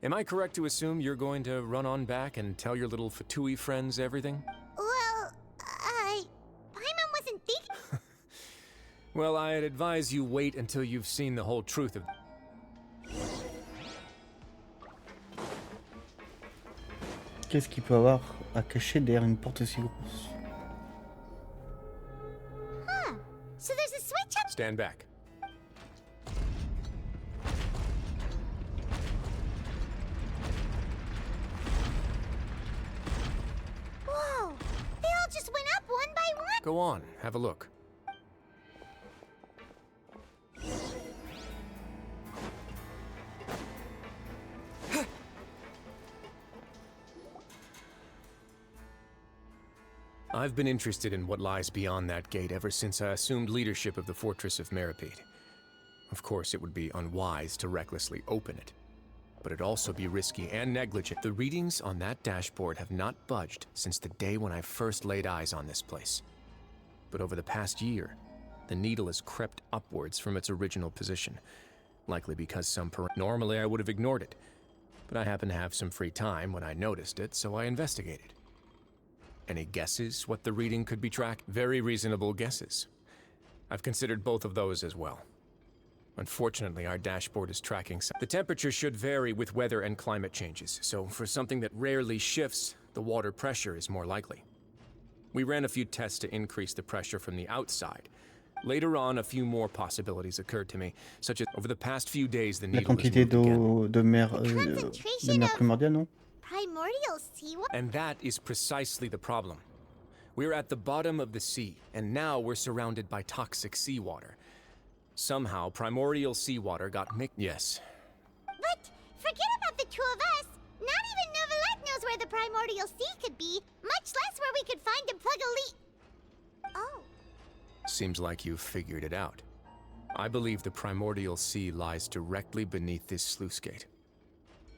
Am I correct to assume you're going to run on back and tell your little Fatui friends everything? Well, Paimon wasn't thinking... Well, I'd advise you wait until you've seen the whole truth of... Qu'est-ce qu'il peut avoir à cacher derrière une porte aussi grosse? Huh. So there's a switch up... Stand back. Whoa! They all just went up one by one? Go on, have a look. I've been interested in what lies beyond that gate ever since I assumed leadership of the Fortress of Meripede. Of course, it would be unwise to recklessly open it, but it'd also be risky and negligent. The readings on that dashboard have not budged since the day when I first laid eyes on this place. But over the past year, the needle has crept upwards from its original position, likely because Normally I would have ignored it, but I happened to have some free time when I noticed it, so I investigated. Any guesses what the reading could be tracked? Very reasonable guesses. I've considered both of those as well. Unfortunately, our dashboard is tracking some. The temperature should vary with weather and climate changes, so for something that rarely shifts, the water pressure is more likely. We ran a few tests to increase the pressure from the outside. Later on, a few more possibilities occurred to me, such as over the past few days, the needle has moved again. de mer primordiale, non? Primordial seawater? And that is precisely the problem. We're at the bottom of the sea, and now we're surrounded by toxic seawater. Somehow, primordial seawater got mixed. Yes. But forget about the two of us. Not even Neuvillette knows where the primordial sea could be, much less where we could find and plug a leak. Oh. Seems like you've figured it out. I believe the primordial sea lies directly beneath this sluice gate.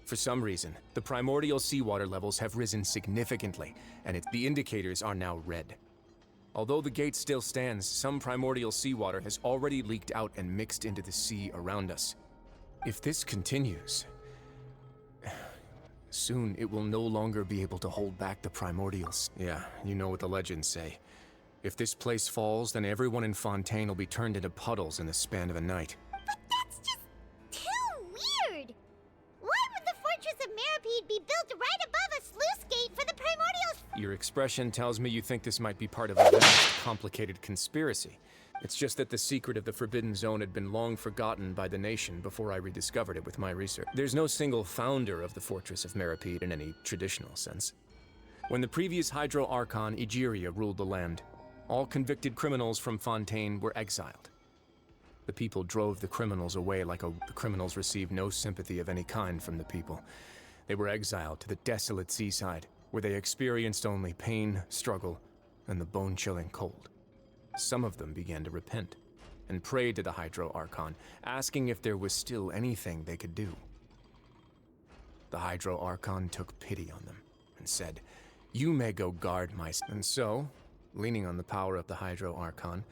For some reason, the primordial seawater levels have risen significantly, and the indicators are now red. Although the gate still stands, some primordial seawater has already leaked out and mixed into the sea around us. If this continues, soon it will no longer be able to hold back the primordials. Yeah, you know what the legends say. If this place falls, then everyone in Fontaine will be turned into puddles in the span of a night. But that's just too weird! Why would the Fortress of Meripede be built right above a sluice gate for the primordials? Your expression tells me you think this might be part of a vast, complicated conspiracy. It's just that the secret of the Forbidden Zone had been long forgotten by the nation before I rediscovered it with my research. There's no single founder of the Fortress of Meripede in any traditional sense. When the previous Hydro Archon Egeria ruled the land, all convicted criminals from Fontaine were exiled. The people drove the criminals away the criminals received no sympathy of any kind from the people. They were exiled to the desolate seaside, where they experienced only pain, struggle, and the bone-chilling cold. Some of them began to repent, and prayed to the Hydro Archon, asking if there was still anything they could do. The Hydro Archon took pity on them, and said, "You may go guard my..." And so, leaning on the power of the Hydro Archon,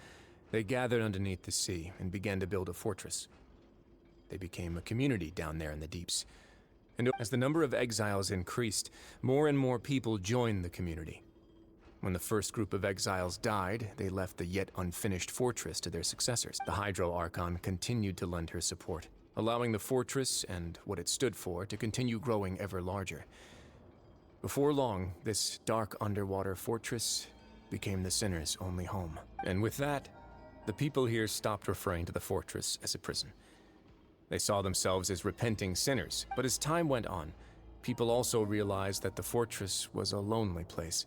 they gathered underneath the sea and began to build a fortress. They became a community down there in the deeps. And as the number of exiles increased, more and more people joined the community. When the first group of exiles died, they left the yet unfinished fortress to their successors. The Hydro Archon continued to lend her support, allowing the fortress and what it stood for to continue growing ever larger. Before long, this dark underwater fortress became the sinner's only home. And with that, the people here stopped referring to the fortress as a prison. They saw themselves as repenting sinners, but as time went on, people also realized that the fortress was a lonely place.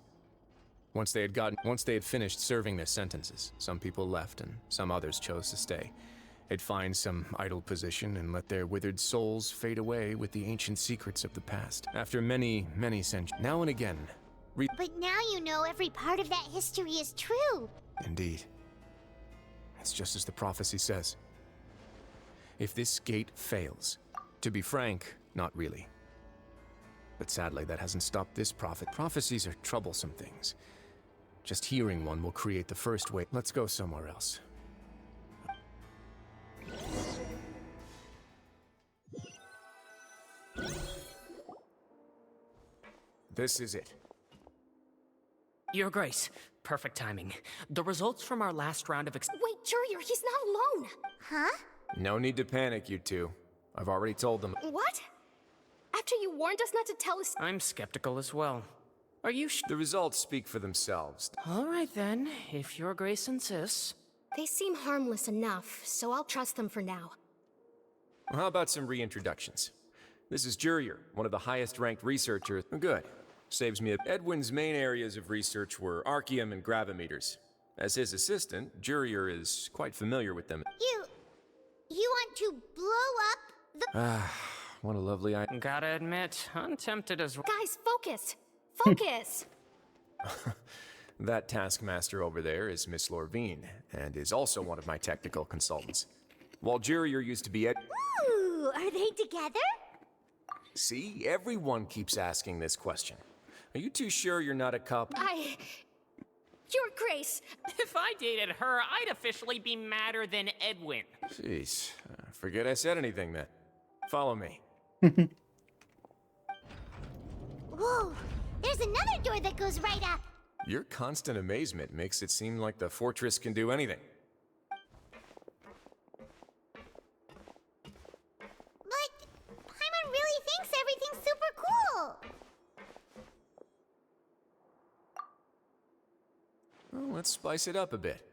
Once they had finished serving their sentences, some people left and some others chose to stay. They'd find some idle position and let their withered souls fade away with the ancient secrets of the past. After many, many centuries, now and again, But now you know every part of that history is true. Indeed. It's just as the prophecy says. If this gate fails, to be frank, not really. But sadly, that hasn't stopped this prophet. Prophecies are troublesome things. Just hearing one will create the first way. Let's go somewhere else. This is it. Your Grace, perfect timing. The results from our last round of Wait, Jurier, he's not alone! Huh? No need to panic, you two. I've already told them. What? After you warned us not to tell us— I'm skeptical as well. Are you The results speak for themselves. All right then, if Your Grace insists. They seem harmless enough, so I'll trust them for now. Well, how about some reintroductions? This is Jurier, one of the highest-ranked researchers. Good. Saves me. Edwin's main areas of research were archaeum and gravimeters. As his assistant, Jurier is quite familiar with them. You want to blow up the— Ah, what a lovely idea. Gotta admit, I'm tempted as well. Guys, focus! Focus! That taskmaster over there is Miss Lorvine, and is also one of my technical consultants. While Jurier used to be Ooh, are they together? See, everyone keeps asking this question. Are you too sure you're not a couple? Your Grace! If I dated her, I'd officially be madder than Edwin. Jeez, forget I said anything then. Follow me. Whoa, there's another door that goes right up. Your constant amazement makes it seem like the fortress can do anything. But Paimon really thinks everything's super cool. Well, let's spice it up a bit.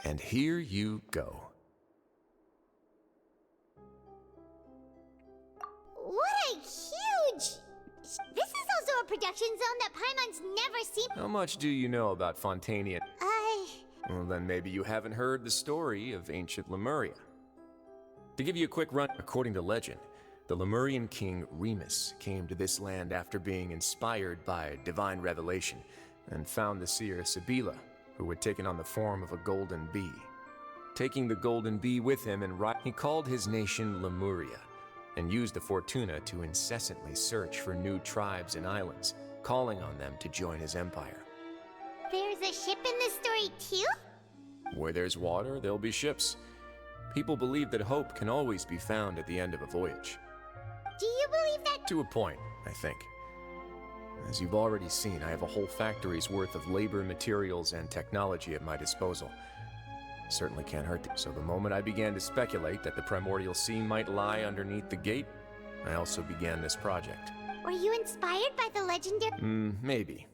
And here you go. What a huge... This is also a production zone that Paimon's never seen. How much do you know about Fontanian? Well, then maybe you haven't heard the story of ancient Lemuria. To give you a quick run, according to legend, the Lemurian king Remus came to this land after being inspired by divine revelation and found the seer Sibila, who had taken on the form of a golden bee. Taking the golden bee with him, he called his nation Lemuria, and used the Fortuna to incessantly search for new tribes and islands, calling on them to join his empire. There's a ship in this story too? Where there's water, there'll be ships. People believe that hope can always be found at the end of a voyage. Do you believe that? To a point, I think. As you've already seen, I have a whole factory's worth of labor, materials, and technology at my disposal. Certainly can't hurt them. So the moment I began to speculate that the primordial sea might lie underneath the gate, I also began this project. Were you inspired by the legendary? Maybe.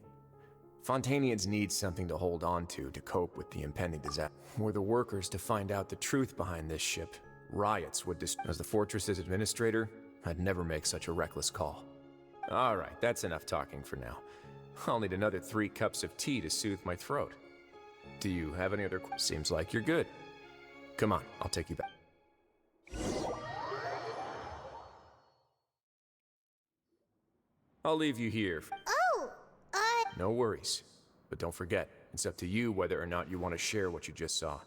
Fontanians need something to hold on to cope with the impending disaster. Were the workers to find out the truth behind this ship, riots would as the fortress's administrator, I'd never make such a reckless call. Alright, that's enough talking for now. I'll need another 3 cups of tea to soothe my throat. Do you have any other questions? Seems like you're good. Come on, I'll take you back. I'll leave you here. Oh, No worries. But don't forget, it's up to you whether or not you want to share what you just saw.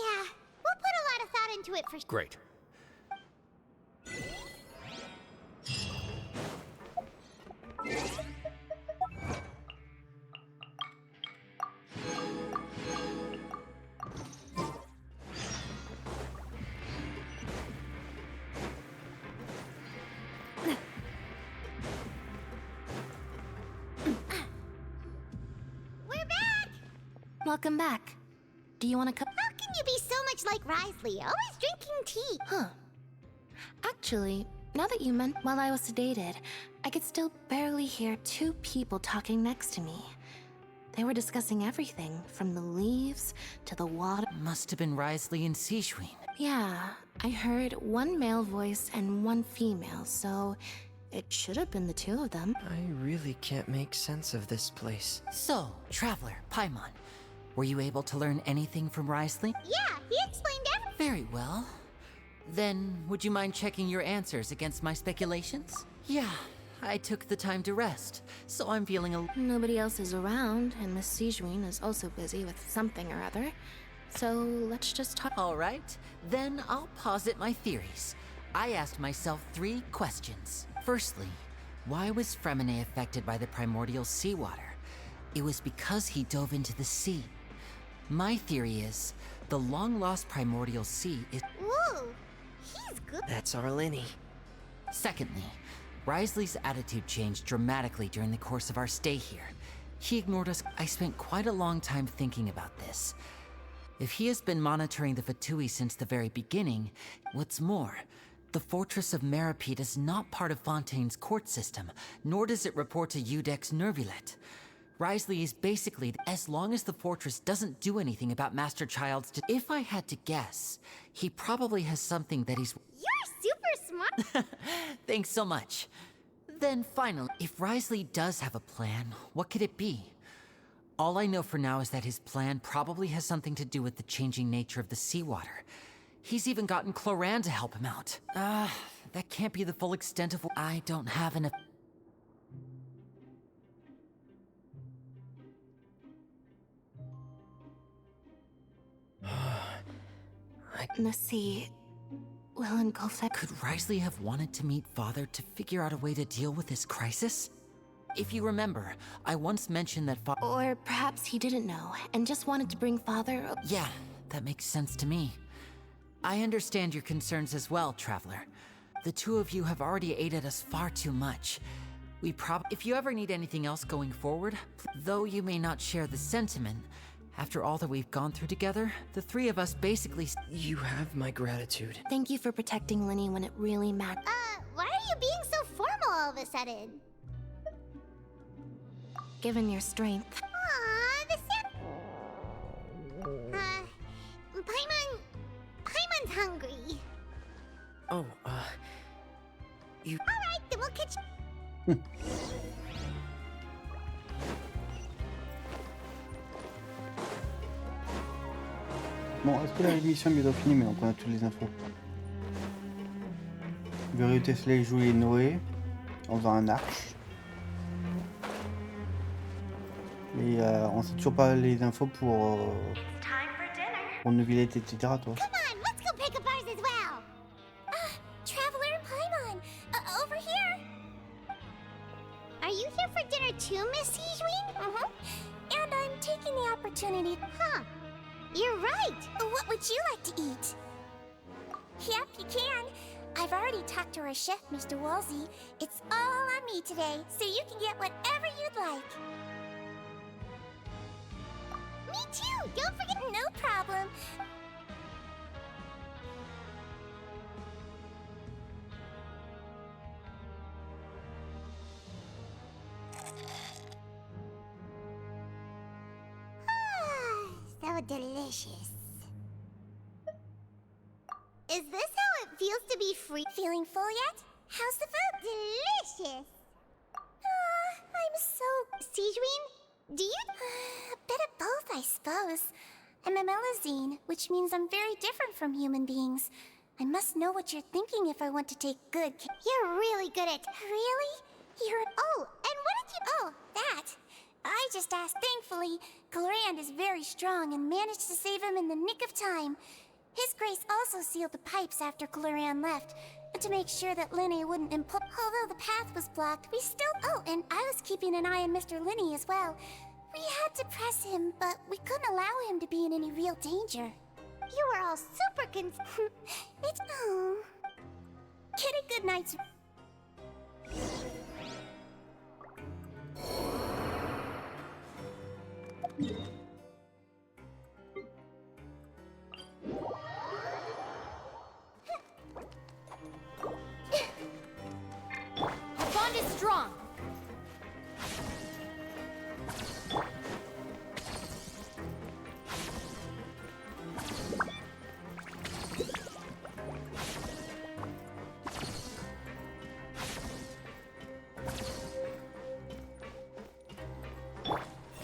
yeah, we'll put a lot of thought into it for sure. Great. We're back! Welcome back. Do you want a cup? How can you be so much like Wriothesley, always drinking tea? Huh. Actually, now that you meant while I was sedated, I could still barely hear 2 people talking next to me. They were discussing everything, from the leaves to the water. Must have been Wriothesley and Sijuin. Yeah, I heard 1 male voice and 1 female, so it should have been the 2 of them. I really can't make sense of this place. So, Traveler, Paimon, were you able to learn anything from Wriothesley? Yeah, he explained everything. Very well. Then, would you mind checking your answers against my speculations? Yeah, I took the time to rest, so I'm feeling a... Nobody else is around, and Miss Sijuin is also busy with something or other. So let's just talk. All right, then I'll posit my theories. I asked myself 3 questions. Firstly, why was Fremine affected by the primordial seawater? It was because he dove into the sea. My theory is, the long-lost primordial sea is... Whoa, he's good. That's our Lenny. Secondly, Wriothesley's attitude changed dramatically during the course of our stay here. He ignored us. I spent quite a long time thinking about this. If he has been monitoring the Fatui since the very beginning, what's more, the Fortress of Meripede is not part of Fontaine's court system, nor does it report to Udex Nervulet. Wriothesley is basically, as long as the fortress doesn't do anything about Master Child's... If I had to guess, he probably has something that he's... You're super smart. Thanks so much. Then finally, if Wriothesley does have a plan, what could it be? All I know for now is that his plan probably has something to do with the changing nature of the seawater. He's even gotten Cloran to help him out. That can't be the full extent of... I don't have enough... The sea will engulf that. Could Wriothesley have wanted to meet Father to figure out a way to deal with this crisis? If you remember, I once mentioned that Or perhaps he didn't know, and just wanted to bring Father... Yeah, that makes sense to me. I understand your concerns as well, Traveler. The 2 of you have already aided us far too much. If you ever need anything else going forward, though you may not share the sentiment, after all that we've gone through together, the 3 of us basically... You have my gratitude. Thank you for protecting Lenny when it really mattered. Why are you being so formal all of a sudden? Given your strength. Aww, the Paimon's hungry. Oh, you... Alright, then we'll catch... Bon, est-ce que la mission est bientôt finie? Mais donc on a toutes les infos. Wriothesley jouait Noé en faisant un arche. Et on sait toujours pas les infos pour Neuvillette, etc. Toi. Come on, let's go pick up ours as well. Traveler and Paimon, over here. Are you here for dinner too, Miss Sijuin? And I'm taking the opportunity. Huh. You're right. What would you like to eat? Yep, you can. I've already talked to our chef, Mr. Woolsey. It's all on me today, so you can get whatever you'd like. Me too, don't forget. No problem. So delicious. Is this how it feels to be free? Feeling full yet? How's the food? Delicious. I'm so... Sijuin, do you... A bit of both, I suppose. I'm a Melazine, which means I'm very different from human beings. I must know what you're thinking if I want to take good care. You're really good at... Really? You're... Oh, and what did you... Oh, that. I just asked. Thankfully, Colorand is very strong and managed to save him in the nick of time. His Grace also sealed the pipes after Colorand left, to make sure that Linny wouldn't Although the path was blocked, we still... Oh, and I was keeping an eye on Mr. Linny as well. We had to press him, but we couldn't allow him to be in any real danger. You were all super It's... Oh... Get a good night's... Our bond is strong.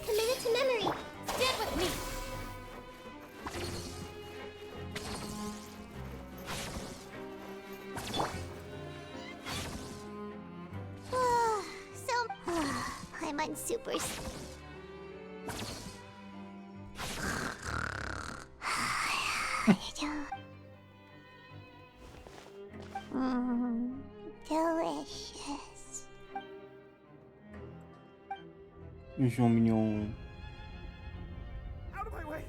Committed to memory. Stand with me. I'm on super... Delicious. Ils sont mignons. Out of my way!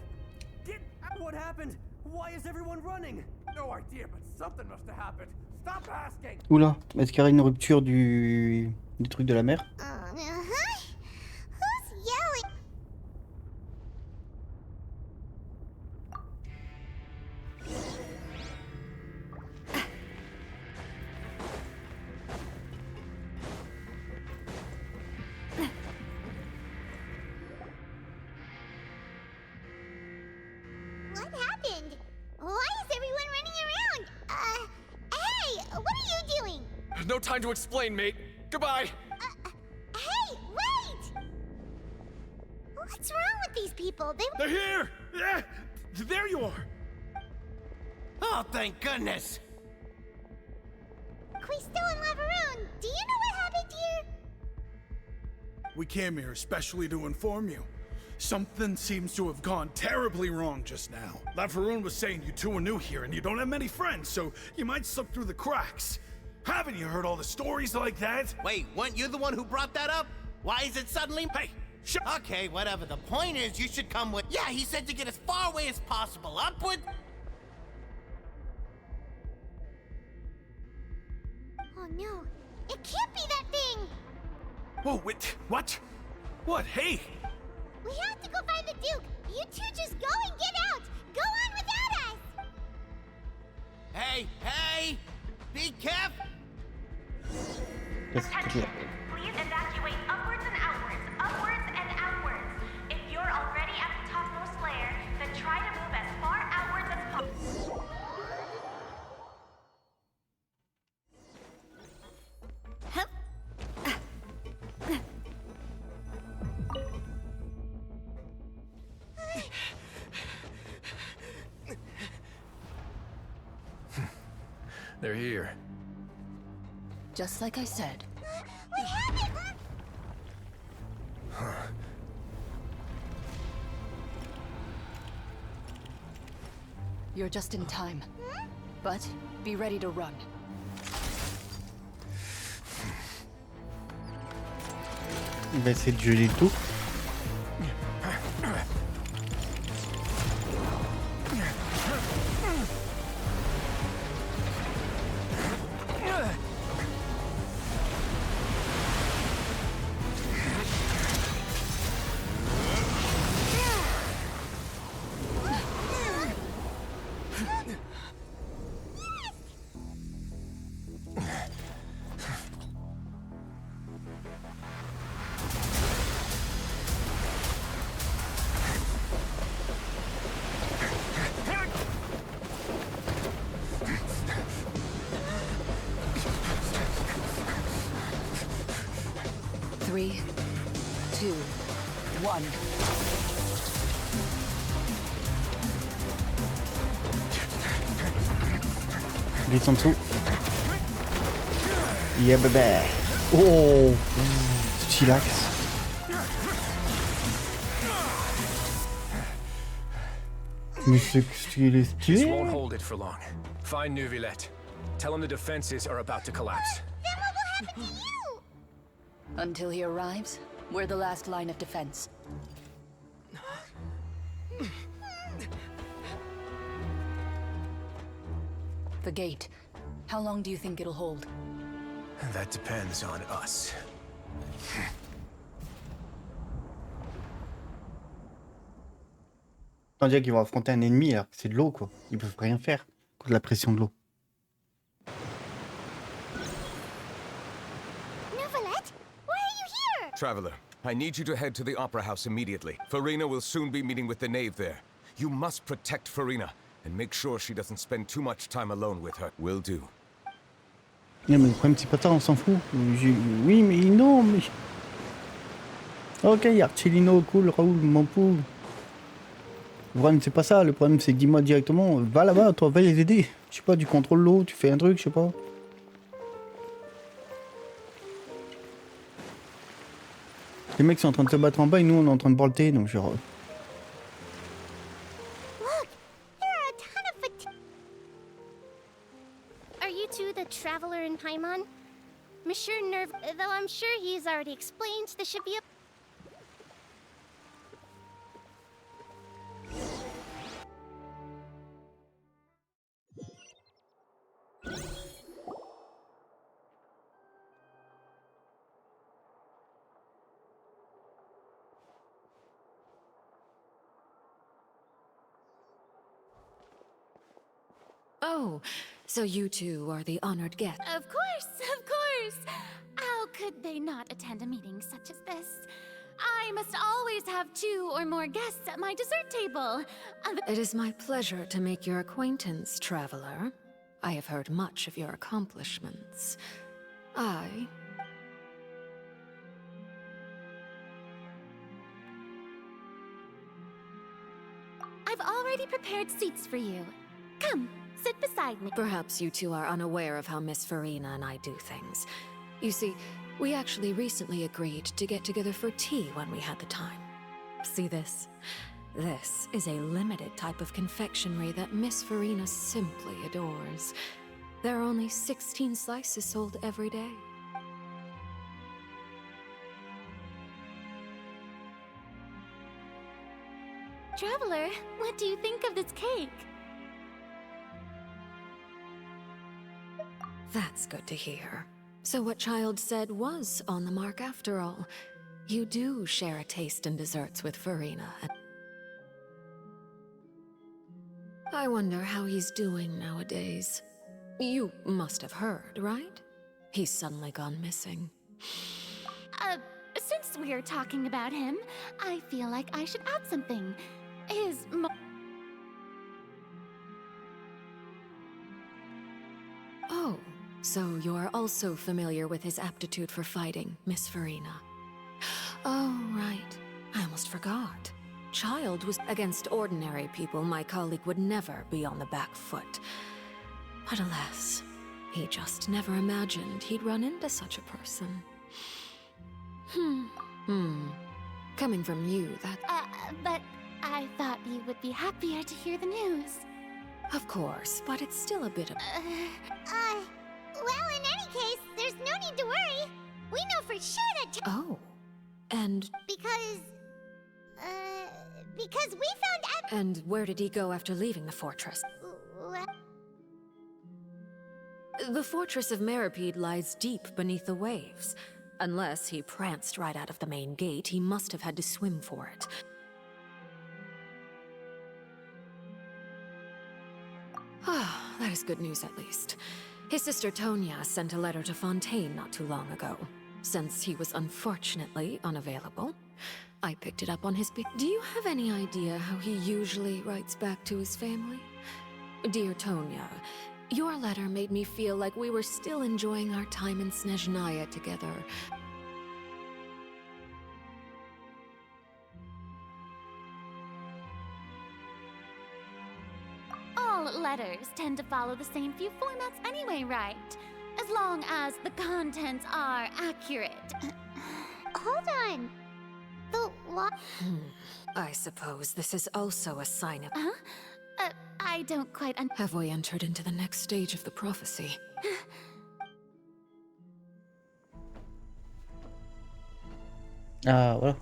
Get out! What happened? Why is everyone running? No idea, but something must have happened. Stop asking! Oula, est-ce qu'il y aurait une rupture du truc de la mer? Who's yelling? What happened? Why is everyone running around? Hey, what are you doing? No time to explain, mate. Goodbye. Hey, wait! What's wrong with these people? They're here! Yeah! There you are! Oh, thank goodness! Quisto and Lavaroon, do you know what happened here? We came here especially to inform you. Something seems to have gone terribly wrong just now. Lavaroon was saying you two are new here and you don't have many friends, so you might slip through the cracks. Haven't you heard all the stories like that? Wait, weren't you the one who brought that up? Why is it suddenly... Hey, shut... Okay, whatever. The point is, you should come with... Yeah, he said to get as far away as possible. Upward... Oh no, it can't be that thing! Whoa, wait, what? What? Hey! We have to go find the Duke! You two just go and get out! Go on without us! Hey, hey! Be careful! Attention! Please evacuate upwards and outwards, upwards and outwards. If you're already at the topmost layer, then try to move as far outwards as possible. They're here. Just like I said. We have it! You're just in time. But be ready to run. Il va essayer de geler tout. 3, 2, 1. Glisse en dessous. Yeah, bébé. Oh, chillax. Mais c'est qu'il est This stylé. won't hold it for long. Find Neuvillette. Tell him the defenses are about to collapse. Then what will happen to you? Until he arrives, we're the last line of defense. The gate. How long do you think it'll hold? That depends on us. On dirait qu'ils vont affronter un ennemi alors que c'est de l'eau quoi. Ils peuvent rien faire contre la pression de l'eau. Neuvillette, why are you here? Traveler, I need you to head to the Opera House immediately. Farina will soon be meeting with the knave there. You must protect Farina, and make sure she doesn't spend too much time alone with her. Will do. Non mais le problème c'est pas ça, on s'en fout. Oui mais non mais... Ok, Archelino, cool, Raoul, mon pou. Le problème c'est pas ça, le problème c'est dis-moi directement, va là-bas, toi, va les aider. Je sais pas, du contrôle l'eau, tu fais un truc, je sais pas. Les mecs sont en train de se battre en bas et nous on est en train de boire le thé, donc genre... Look, there are a ton of Are you two the traveler in Paimon? Monsieur Nerve, though I'm sure he's already explained, this should be a... Oh, so you two are the honored guests. Of course, of course. How could they not attend a meeting such as this? I must always have 2 or more guests at my dessert table. It is my pleasure to make your acquaintance, traveler. I have heard much of your accomplishments. I've already prepared seats for you. Come, sit beside me. Perhaps you two are unaware of how Miss Farina and I do things. You see, we actually recently agreed to get together for tea when we had the time. See this? This is a limited type of confectionery that Miss Farina simply adores. There are only 16 slices sold every day. Traveler, what do you think of this cake? That's good to hear. So what Child said was on the mark after all. You do share a taste in desserts with Farina. I wonder how he's doing nowadays. You must have heard, right? He's suddenly gone missing. Since we're talking about him, I feel like I should add something. Oh, so you're also familiar with his aptitude for fighting, Miss Farina. Oh, right. I almost forgot. Child was against ordinary people. My colleague would never be on the back foot. But alas, he just never imagined he'd run into such a person. Coming from you, that... But I thought you would be happier to hear the news. Of course, but it's still a bit of... Well, in any case, there's no need to worry. We know for sure that... Oh, and... Because we found And where did he go after leaving the fortress? The fortress of Meripede lies deep beneath the waves. Unless he pranced right out of the main gate, he must have had to swim for it. Ah, that is good news at least. His sister Tonya sent a letter to Fontaine not too long ago. Since he was unfortunately unavailable, I picked it up on his... Do you have any idea how he usually writes back to his family? Dear Tonya, your letter made me feel like we were still enjoying our time in Snezhnaya together. letters tend to follow the same few formats anyway, right? As long as the contents are accurate. Hold on. The what? I suppose this is also a sign of... Huh? I don't quite Have we entered into the next stage of the prophecy? Ah, voilà.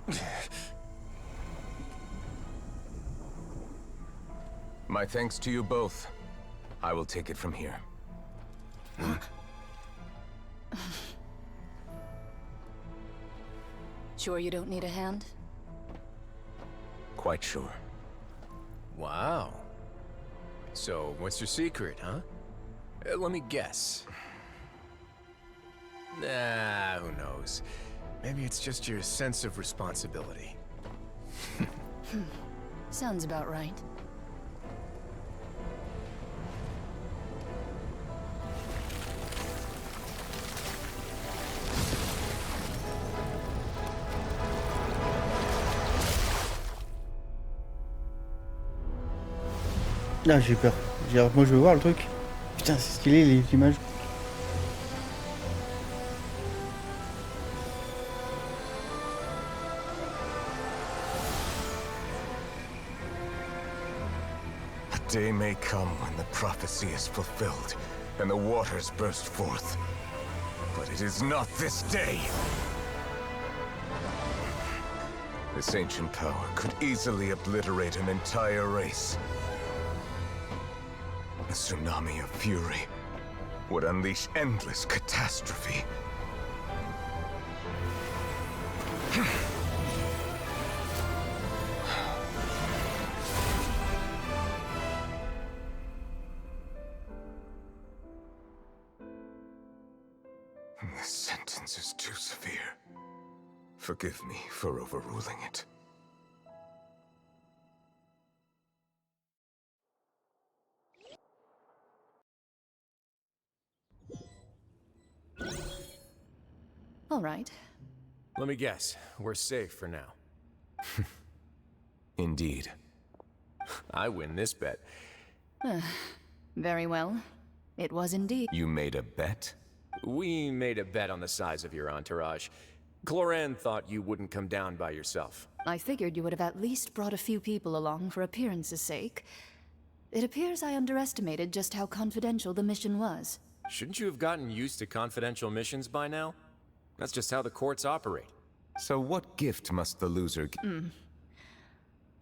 My thanks to you both. I will take it from here. Sure you don't need a hand? Quite sure. Wow. So, what's your secret, huh? Let me guess. Nah, who knows? Maybe it's just your sense of responsibility. Sounds about right. Là j'ai peur. Moi je veux voir le truc. Putain c'est stylé les images. A day may come when the prophecy is fulfilled and the waters burst forth. But it is not this day. This ancient power could easily obliterate an entire race. A tsunami of fury would unleash endless catastrophe. This sentence is too severe. Forgive me for overruling it. All right. Let me guess, we're safe for now. Indeed. I win this bet. Very well. It was indeed. You made a bet? We made a bet on the size of your entourage. Cloran thought you wouldn't come down by yourself. I figured you would have at least brought a few people along for appearance's sake. It appears I underestimated just how confidential the mission was. Shouldn't you have gotten used to confidential missions by now? That's just how the courts operate. So what gift must the loser get?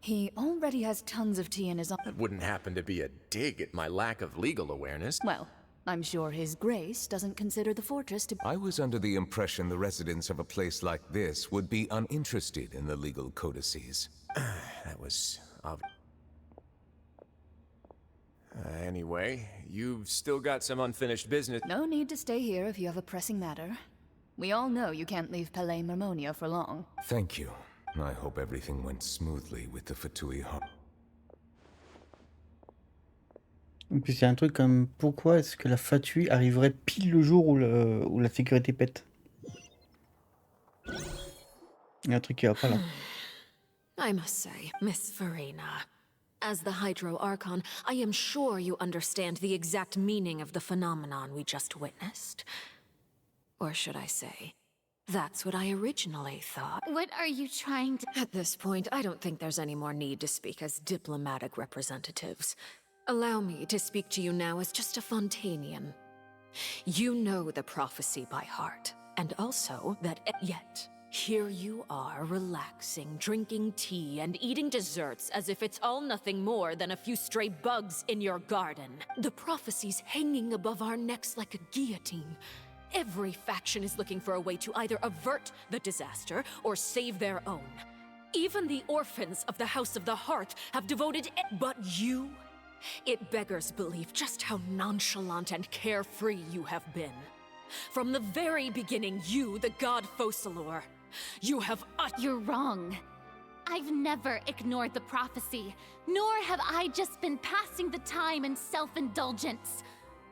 He already has tons of tea in his... That wouldn't happen to be a dig at my lack of legal awareness. Well, I'm sure His Grace doesn't consider the fortress to... I was under the impression the residents of a place like this would be uninterested in the legal codices. That was obvious. Anyway, you've still got some unfinished business. No need to stay here if you have a pressing matter. We all know you can't leave Palais Marmonia for long. Thank you. I hope everything went smoothly with the Fatui Hub. Et puis c'est un truc comme pourquoi est-ce que la fatui arriverait pile le jour où, où la sécurité pète. Il y a un truc qui va pas là. I must say, Miss Farina, as the Hydro Archon, I am sure you understand the exact meaning of the phenomenon we just witnessed. Or should I say, that's what I originally thought. What are you trying to... At this point, I don't think there's any more need to speak as diplomatic representatives. Allow me to speak to you now as just a Fontanian. You know the prophecy by heart, and also that yet, here you are relaxing, drinking tea, and eating desserts as if it's all nothing more than a few stray bugs in your garden. The prophecy's hanging above our necks like a guillotine. Every faction is looking for a way to either avert the disaster or save their own. Even the orphans of the House of the Hearth have devoted it, but you? It beggars belief just how nonchalant and carefree you have been. From the very beginning, you, the god Focalor, you have You're wrong. I've never ignored the prophecy, nor have I just been passing the time in self-indulgence.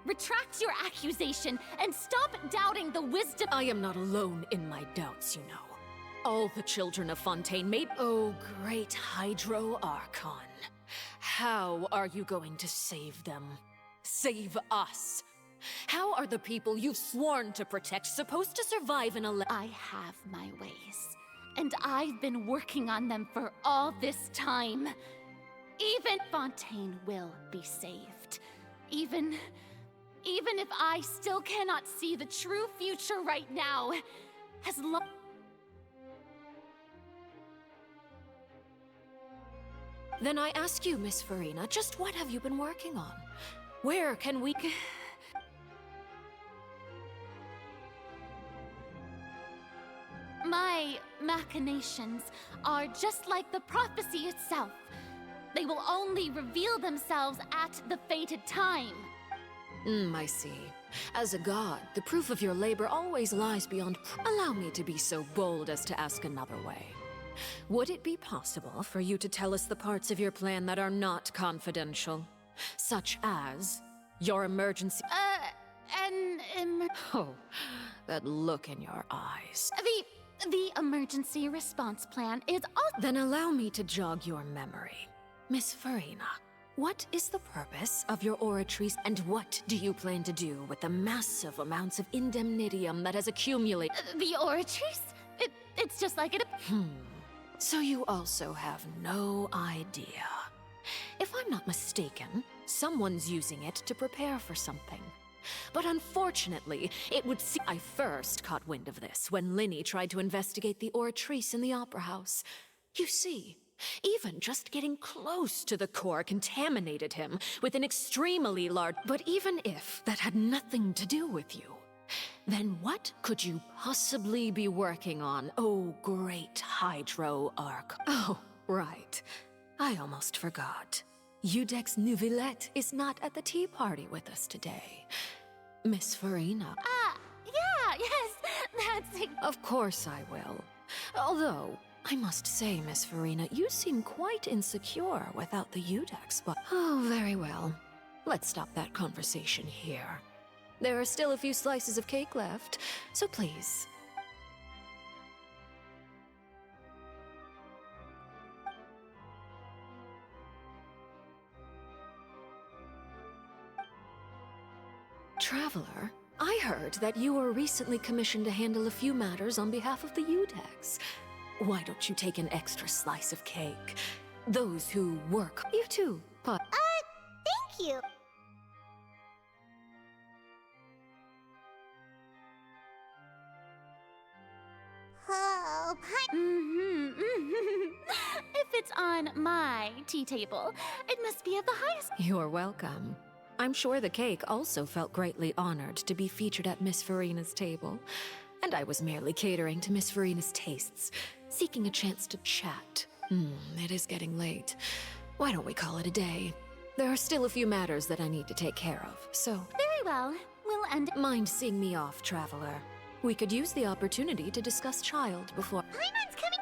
Retract your accusation and stop doubting the wisdom. I am not alone in my doubts, you know. All the children of Fontaine may... Oh, great Hydro Archon. How are you going to save them? Save us? How are the people you've sworn to protect supposed to survive in a I have my ways, and I've been working on them for all this time. Even Fontaine will be saved. Even if I still cannot see the true future right now, as long... Then I ask you, Miss Farina, just what have you been working on? Where can we... My machinations are just like the prophecy itself. They will only reveal themselves at the fated time. I see. As a god, the proof of your labor always lies beyond... Allow me to be so bold as to ask another way. Would it be possible for you to tell us the parts of your plan that are not confidential? Such as your emergency... Oh, that look in your eyes. The emergency response plan is all... Then allow me to jog your memory. Miss Farina, what is the purpose of your oratories, and what do you plan to do with the massive amounts of indemnitium that has accumulated? The oratories? It's just like it... So you also have no idea. If I'm not mistaken, someone's using it to prepare for something. But unfortunately, it would seem I first caught wind of this when Linny tried to investigate the oratrice in the Opera House. You see, even just getting close to the core contaminated him with an extremely large... But even if that had nothing to do with you, then what could you possibly be working on, oh great Hydro Arc? Oh, right. I almost forgot. Udex Nouvillette is not at the tea party with us today. Miss Farina. Yeah, yes, that's it. Of course I will. Although, I must say, Miss Farina, you seem quite insecure without the Udex, but... Oh, very well. Let's stop that conversation here. There are still a few slices of cake left, so please... Traveler, I heard that you were recently commissioned to handle a few matters on behalf of the Udex. Why don't you take an extra slice of cake? Those who work... You too, but... Thank you. Oh, If it's on my tea table, it must be of the highest... You're welcome. I'm sure the cake also felt greatly honored to be featured at Miss Farina's table. And I was merely catering to Miss Farina's tastes, seeking a chance to chat. It is getting late. Why don't we call it a day? There are still a few matters that I need to take care of, so... Very well. We'll end... Mind seeing me off, Traveler. We could use the opportunity to discuss Child before... Paimon's coming...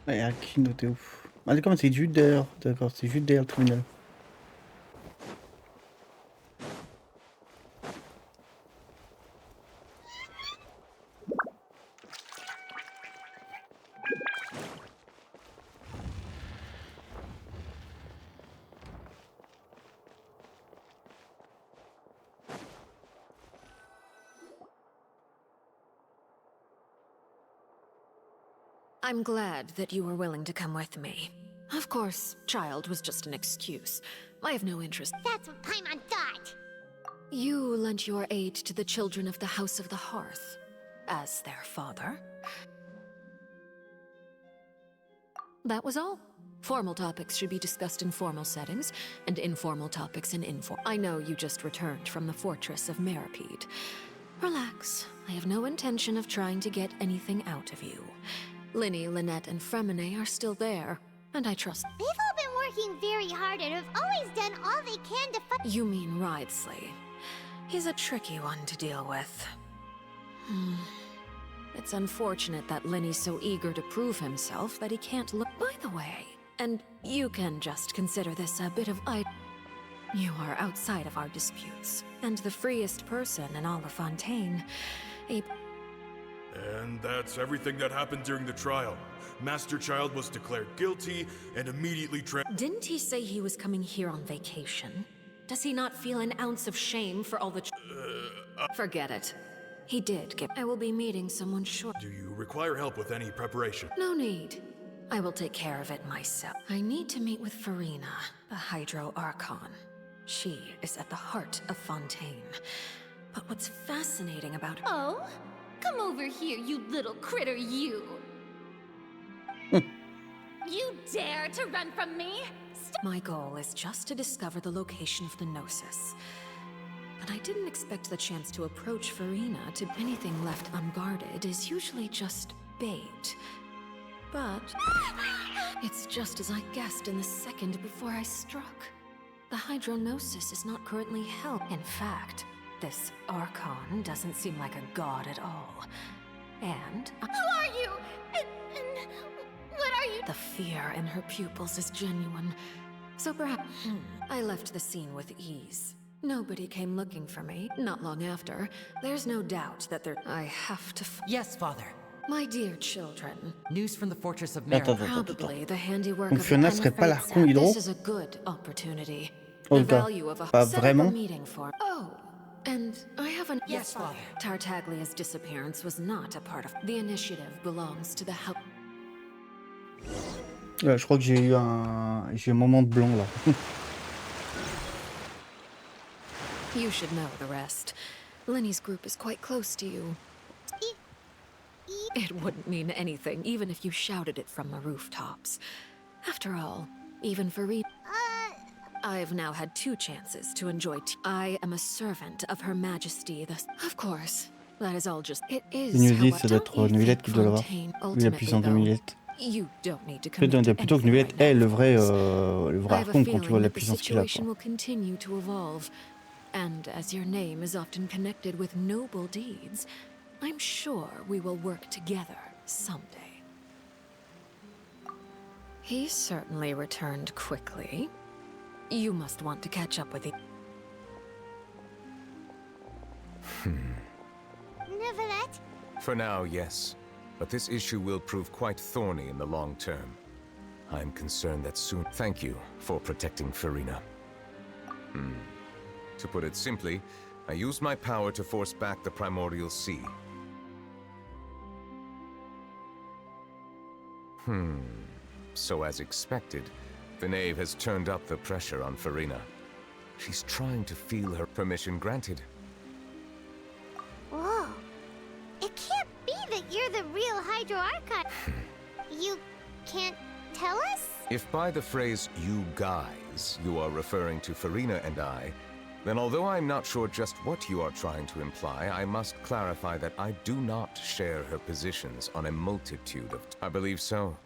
Ouais, Akino, t'es ouf. Ah d'accord, c'est juste derrière. D'accord, c'est juste derrière le tribunal. I'm glad that you were willing to come with me. Of course, Child was just an excuse. I have no interest. That's what Paimon thought. You lent your aid to the children of the House of the Hearth, as their father. That was all. Formal topics should be discussed in formal settings, and informal topics in informal. I know you just returned from the fortress of Meripede. Relax. I have no intention of trying to get anything out of you. Linny, Lynette, and Fremine are still there, and I trust... They've all been working very hard and have always done all they can to fight... You mean Wriothesley. He's a tricky one to deal with. It's unfortunate that Linny's so eager to prove himself that he can't look... By the way, and you can just consider this a bit of... You are outside of our disputes, and the freest person in all of Fontaine. And that's everything that happened during the trial. Master Child was declared guilty and immediately Didn't he say he was coming here on vacation? Does he not feel an ounce of shame for all the Forget it. He did get... I will be meeting someone short. Do you require help with any preparation? No need. I will take care of it myself. I need to meet with Farina, the Hydro Archon. She is at the heart of Fontaine. But what's fascinating about her... Oh? Come over here, you little critter, you! You dare to run from me? My goal is just to discover the location of the Gnosis. But I didn't expect the chance to approach Farina to anything left unguarded is usually just bait. But it's just as I guessed in the second before I struck. The Hydronosis is not currently held. In fact, this Archon doesn't seem like a god at all. And... Who are you? And what are you? The fear in her pupils is genuine. So perhaps... I left the scene with ease. Nobody came looking for me. Not long after. There's no doubt that I have to... Yes, father. My dear children. News from the fortress of Mary. Probably the handiwork Donc of Fiona serait pas l'Archon Hydro. This is a good opportunity. The Olga, value of a pas vraiment. meeting for... Oh, and I have an... Yes, father. Tartaglia's disappearance was not a part of... The initiative belongs to the help... Je crois que j'ai eu un moment de blanc là. You should know the rest. Lenny's group is quite close to you. It wouldn't mean anything, even if you shouted it from the rooftops. After all, even for I've now had 2 chances to enjoy I am a servant of Her Majesty, Of course, that is all just... It is, Nuit, ça doit être Nuillette qui doit l'avoir. Vu la puissance de Nuillette. You don't need to Peut-être dire plutôt que Nuillette est le vrai Archon quand tu vois la puissance qu'il a. Will continue to evolve. And as your name is often connected with noble deeds, I'm sure we will work together someday. He certainly returned quickly. You must want to catch up with the... Neverette? For now, yes. But this issue will prove quite thorny in the long term. I'm concerned that soon... Thank you for protecting Farina. To put it simply, I used my power to force back the primordial sea. So as expected, the knave has turned up the pressure on Farina. She's trying to feel her permission granted. Whoa. It can't be that you're the real Hydro Archon. You can't tell us? If by the phrase, you guys, you are referring to Farina and I, then although I'm not sure just what you are trying to imply, I must clarify that I do not share her positions on a multitude of... I believe so.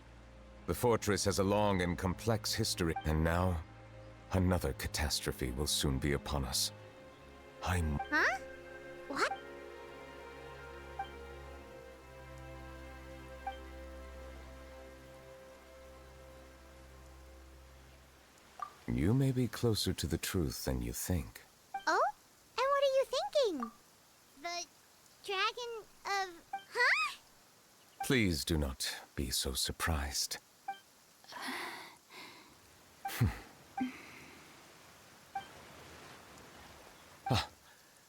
The fortress has a long and complex history, and now, another catastrophe will soon be upon us. Huh? What? You may be closer to the truth than you think. Oh? And what are you thinking? The dragon of... Huh? Please do not be so surprised.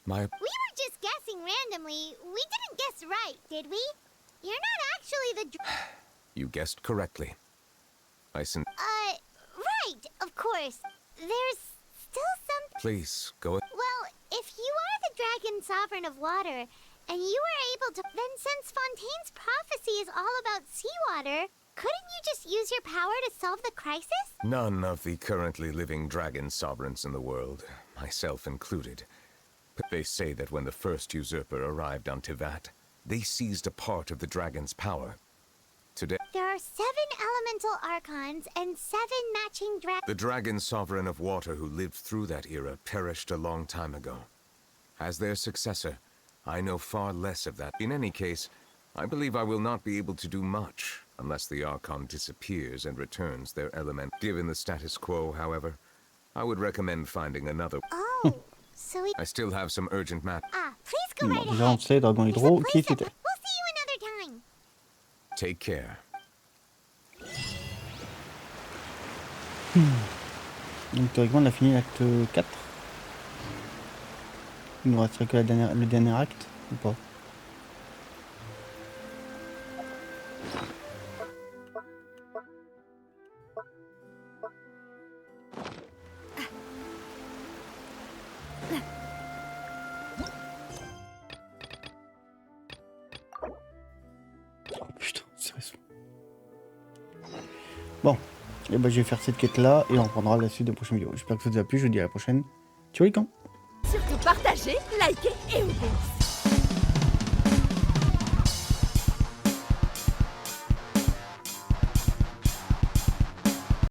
My... We were just guessing randomly. We didn't guess right, did we? You're not actually the... You guessed correctly. Right, of course. There's still some... Please, go... Well, if you are the dragon sovereign of water, and you were able to... Then since Fontaine's prophecy is all about seawater, couldn't you just use your power to solve the crisis? None of the currently living dragon sovereigns in the world, myself included. But they say that when the first usurper arrived on Tivat, they seized a part of the dragon's power. Today... There are 7 elemental archons and 7 matching dragons. The dragon sovereign of water who lived through that era perished a long time ago. As their successor, I know far less of that. In any case, I believe I will not be able to do much unless the Archon disappears and returns their element. Given the status quo, however, I would recommend finding another. Oh, so we... I still have some urgent matters. Ah, please go right Déjà on ahead. sait, Dragon Hydro, qui c'était? We'll see you another time. Take care. Donc théoriquement on a fini l'acte 4. Il nous resterait que le dernier acte, ou pas? Oh putain, sérieusement. Bon, et ben je vais faire cette quête là et on reprendra la suite de la prochaine vidéo. J'espère que ça vous a plu, je vous dis à la prochaine. Ciao les camps. Surtout partagez, likez et au pouce.